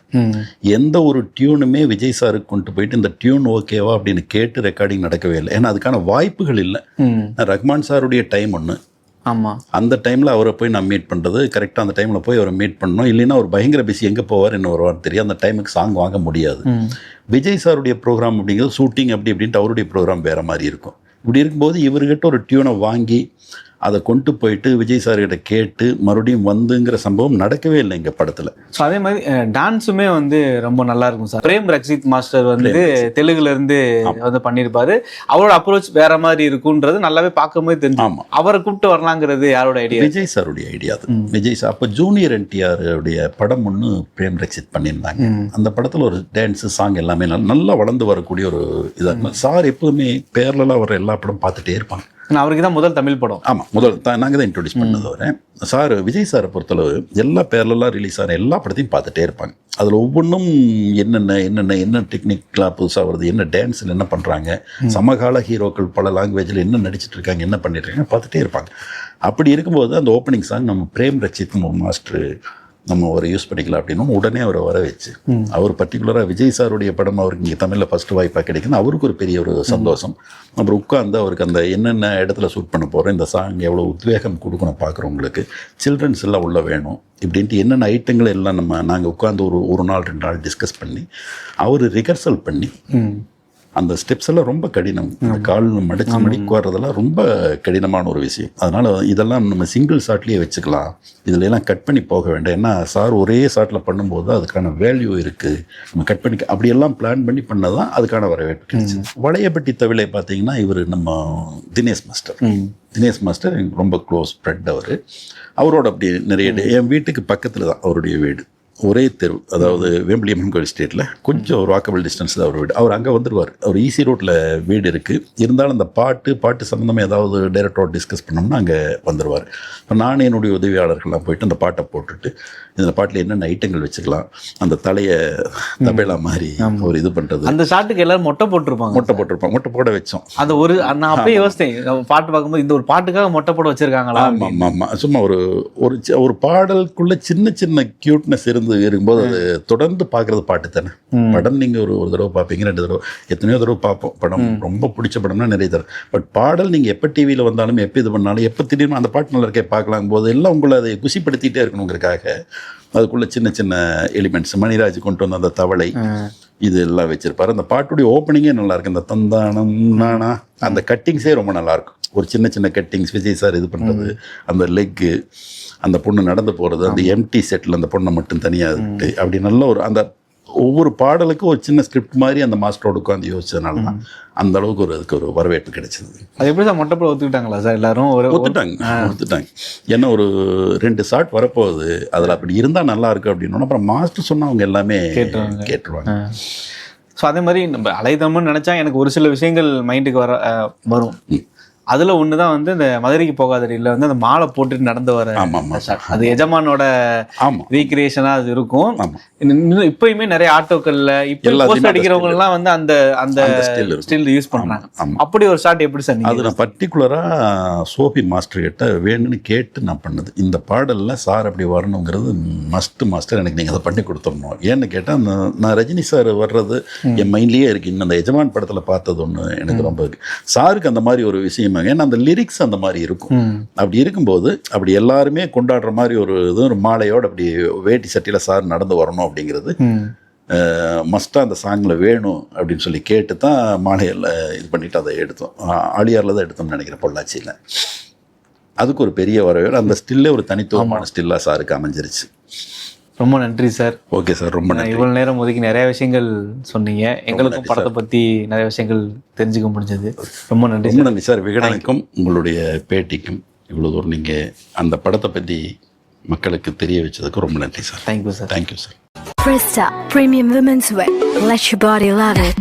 எந்த ஒரு டியூனுமே விஜய் சாருக்கு கொண்டு போயிட்டு இந்த டியூன் ஓகேவா அப்படின்னு கேட்டு ரெக்கார்டிங் நடக்கவே இல்லை. ஏன்னா அதுக்கான வாய்ப்புகள் இல்லை. ரஹ்மான் சாருடைய டைம் ஒன்று, ஆமாம், அந்த டைமில் அவரை போய் நான் மீட் பண்ணுறது கரெக்டாக அந்த டைமில் போய் அவரை மீட் பண்ணணும். இல்லைன்னா அவர் பயங்கர பிஸி, எங்கே போவார் என்ன வருவார்னு தெரியும். அந்த டைமுக்கு சாங் வாங்க முடியாது. விஜய் சாருடைய ப்ரோக்ராம் அப்படிங்கிறது ஷூட்டிங் அப்படி அப்படின்ட்டு அவருடைய ப்ரோக்ராம் வேறு மாதிரி இருக்கும். இப்படி இருக்கும்போது இவர்கிட்ட ஒரு டியூனை வாங்கி அதை கொண்டு போயிட்டு விஜய் சார் கிட்ட கேட்டு மறுபடியும் வந்துங்கிற சம்பவம் நடக்கவே இல்லை எங்கள் படத்தில். ஸோ அதே மாதிரி டான்ஸுமே வந்து ரொம்ப நல்லா இருக்கும் சார். பிரேம் ரக்ஷித் மாஸ்டர் வந்து தெலுங்குல இருந்து வந்து பண்ணியிருப்பாரு. அவரோட அப்ரோச் வேற மாதிரி இருக்குன்றது நல்லாவே பார்க்கும்போது தெரிஞ்சு. அவரை கூப்பிட்டு வரலாங்கிறது யாரோட ஐடியா? விஜய் சாருடைய ஐடியா அது. விஜய் சார் அப்போ ஜூனியர் NTR உடைய படம் ஒன்று பிரேம் ரக்ஷித் பண்ணியிருந்தாங்க. அந்த படத்தில் ஒரு டான்ஸு சாங் எல்லாமே நல்லா வளர்ந்து வரக்கூடிய ஒரு இதாக. சார் எப்போதுமே பேரலாக வர எல்லா படம் பார்த்துட்டே இருப்பாங்க. அவருக்கு தான் முதல் தமிழ் படம். ஆமாம், முதல் நாங்கள் தான் இன்ட்ரோடியூஸ் பண்ணது வரேன். சார் விஜய் சாரை பொறுத்தளவு எல்லா பேரலாக ரிலீஸ் ஆன எல்லா படத்தையும் பார்த்துட்டே இருப்பாங்க. அதில் ஒவ்வொன்றும் என்ன டெக்னிக்கலாக புதுசாக வருது, என்ன டான்ஸில் என்ன பண்ணுறாங்க, சமகால ஹீரோக்கள் பல லாங்குவேஜில் என்ன நடிச்சிட்டு இருக்காங்க, என்ன பண்ணிட்டுருக்காங்க பார்த்துட்டே இருப்பாங்க. அப்படி இருக்கும்போது அந்த ஓப்பனிங் சாங் நம்ம பிரேம் ரக்ஷித் மாஸ்டர் நம்ம அவரை யூஸ் பண்ணிக்கலாம் அப்படின்னு உடனே அவரை வர வச்சு, அவர் பர்டிகுலராக விஜய் சாருடைய படம் அவருக்கு இங்கே தமிழில் ஃபஸ்ட்டு வாய்ப்பாக கிடைக்குன்னு அவருக்கு ஒரு பெரிய ஒரு சந்தோஷம். அப்புறம் உட்காந்து அவருக்கு அந்த என்னென்ன இடத்துல ஷூட் பண்ண போகிறோம், இந்த சாங் எவ்வளோ உத்வேகம் கொடுக்கணும் பார்க்குறவங்களுக்கு, சில்ட்ரன்ஸ் எல்லாம் உள்ள வேணும் இப்படின்ட்டு என்னென்ன ஐட்டங்கள் எல்லாம் நாங்கள் உட்காந்து ஒரு நாள் 2 நாள் டிஸ்கஸ் பண்ணி அவர் ரிஹர்சல் பண்ணி அந்த ஸ்டெப்ஸ் எல்லாம் ரொம்ப கடினம். அந்த கால் மடிக்கு வர்றதெல்லாம் ரொம்ப கடினமான ஒரு விஷயம். அதனால் இதெல்லாம் நம்ம சிங்கிள் ஷாட்லேயே வச்சுக்கலாம், இதில் எல்லாம் கட் பண்ணி போக வேண்டாம். ஏன்னா சார் ஒரே ஷாட்டில் பண்ணும்போது அதுக்கான வேல்யூ இருக்குது, நம்ம கட் பண்ணி அப்படியெல்லாம் பிளான் பண்ணி பண்ணதான் அதுக்கான வரவேற்பு கிடைச்சி. வளையப்பட்டி தவிலை பார்த்தீங்கன்னா இவர் நம்ம தினேஷ் மாஸ்டர் எனக்கு ரொம்ப க்ளோஸ் ஃப்ரெண்ட். அவரோட அப்படி நிறைய என் வீட்டுக்கு பக்கத்தில் தான் அவருடைய வீடு, ஒரே தெரு, அதாவது வேம்பிலி அம்மன் கோயில் ஸ்ட்ரீட்டில் கொஞ்சம் ஒரு வாக்கபிள் டிஸ்டன்ஸ் தான் அவர் வீடு. அவர் அங்கே வந்துடுவார். அவர் ஈசி ரோட்டில் வீடு இருக்குது. இருந்தாலும் அந்த பாட்டு சம்மந்தமாக ஏதாவது டைரக்டரோட டிஸ்கஸ் பண்ணோம்னா அங்கே வந்துடுவார். இப்போ நான் என்னுடைய உதவியாளர்கள்லாம் போயிட்டு அந்த பாட்டை போட்டுட்டு இந்த பாட்டில் என்னென்ன ஐட்டங்கள் வச்சுக்கலாம், அந்த தலையை தபேலா மாதிரி ஒரு இது பண்ணுறது. அந்த ஷாட்டுக்கு எல்லாரும் மொட்டை போட்டிருப்பாங்க. மொட்டை போட வச்சோம். அது ஒரு நான் அப்பயே யோசித்தேன், பாட்டு பார்க்கும்போது இந்த ஒரு பாட்டுக்காக மொட்டை போட வச்சிருக்காங்களா? ஆமாம். சும்மா ஒரு பாடலுக்குள்ள சின்ன கியூட்னஸ் இருக்கும்போது அது தொடர்ந்து பார்க்கறது பாட்டு தானே. படம் நீங்கள் ஒரு தடவை பார்ப்பீங்க, 2 தடவை, எத்தனையோ தடவை பார்ப்போம். படம் ரொம்ப பிடிச்ச படம்னா நிறைய தடவை. பட் பாடல் நீங்கள் எப்போ டிவியில் வந்தாலும் எப்போ இது பண்ணாலும் எப்போ திடீர்னு அந்த பாட்டு நல்லா இருக்கே பார்க்கலாம் போது எல்லாம் உங்களை அதை குஷிப்படுத்திகிட்டே இருக்கணுங்கிறதுக்காக அதுக்குள்ள சின்ன எலிமெண்ட்ஸ் மணிராஜ் கொண்டு வந்த அந்த தவளை இது எல்லாம் வச்சிருப்பாரு. அந்த பாட்டுடைய ஓப்பனிங்கே நல்லா இருக்கு. அந்த தந்தானம் நானா அந்த கட்டிங்ஸே ரொம்ப நல்லாயிருக்கும். ஒரு சின்ன கட்டிங்ஸ் விஜய் சார் இது பண்ணுறது, அந்த லெக்கு, அந்த பொண்ணு நடந்து போகிறது, அந்த எம்டி செட்டில் அந்த பொண்ணை மட்டும் தனியாக இருக்கு, அப்படி நல்ல ஒரு அந்த ஒவ்வொரு பாடலுக்கும் ஒரு சின்ன ஸ்கிரிப்ட் மாதிரி அந்த மாஸ்டரோட உட்காந்து யோசிச்சதுனால தான் அந்த அளவுக்கு அதுக்கு ஒரு வரவேற்பு கிடைச்சது. அது எப்படி சார் மொட்டை போட ஒத்துக்கிட்டாங்களா சார்? எல்லாரும் ஒத்துட்டாங்க. ஏன்னா ஒரு 2 ஷாட் வரப்போகுது, அதில் அப்படி இருந்தால் நல்லா இருக்கு அப்படின்னு அப்புறம் மாஸ்டர் சொன்னால் அவங்க எல்லாமே கேட்டுருவாங்க. ஸோ அதே மாதிரி நம்ம அலைதம்னு நினச்சா எனக்கு ஒரு சில விஷயங்கள் மைண்டுக்கு வரும். அதில் ஒன்று தான் வந்து இந்த மதுரைக்கு போகாதடியில் வந்து அந்த மாலை போட்டுட்டு நடந்து வர அது எஜமானோட ரீக்ரியேஷனாக அது இருக்கும். இப்பயுமே நிறைய ஆட்டோக்கள்ல இப்போ போஸ்ட் அடிக்கிறவங்கலாம் வந்து அந்த ஸ்டில் யூஸ் பண்ணுறாங்க. அப்படி ஒரு ஷாட் எப்படி சார்? அது நான் பர்டிகுலராக சோபி மாஸ்டர் கிட்ட வேணும்னு கேட்டு நான் பண்ணது. இந்த பாடலில் சார் அப்படி வரணுங்கிறது மாஸ்டர் எனக்கு நீங்கள் அதை பண்ணி கொடுத்துடணும். ஏன்னு கேட்டால் நான் ரஜினி சார் வர்றது என் மைண்ட்லேயே இருக்கு. இன்னும் அந்த எஜமான் படத்தில் பார்த்தது ஒன்று எனக்கு ரொம்ப இருக்கு. சாருக்கு அந்த மாதிரி ஒரு விஷயம், ஏன்னா அந்த லிரிக்ஸ் அந்த மாதிரி இருக்கும். அப்படி இருக்கும்போது அப்படி எல்லாருமே கொண்டாடுற மாதிரி ஒரு மாலையோட அப்படி வேட்டி சட்டியில சார் நடந்து வரணும் அப்படிங்கிறது மஸ்டா அந்த சாங்ல வேணும் அப்படின்னு சொல்லி கேட்டு தான் மாலையில் இது பண்ணிட்டு அதை எடுத்தோம். ஆழியாரில் தான் எடுத்தோம்னு நினைக்கிறேன், பொள்ளாச்சியில். அதுக்கு ஒரு பெரிய வரவேற்பு. அந்த ஸ்டில்லே ஒரு தனித்துவமான ஸ்டில்லா சாருக்கு அமைஞ்சிருச்சு. ரொம்ப நன்றி சார். ஓகே சார், ரொம்ப நன்றி. இவ்வளவு நேரம் ஒதுக்கி நிறைய விஷயங்கள் சொன்னீங்க. எங்களுக்கும் படத்தை பற்றி நிறைய விஷயங்கள் தெரிஞ்சுக்க முடிஞ்சது. ரொம்ப நன்றி. ரொம்ப நன்றி சார். விகடனுக்கும் உங்களுடைய பேட்டிக்கும் இவ்வளோ தூரம் நீங்கள் அந்த படத்தை பற்றி மக்களுக்கு தெரிய வச்சதுக்கு ரொம்ப நன்றி sir. Thank you sir. Thank you sir. Presta Premium Women's Wear. Let your body love it.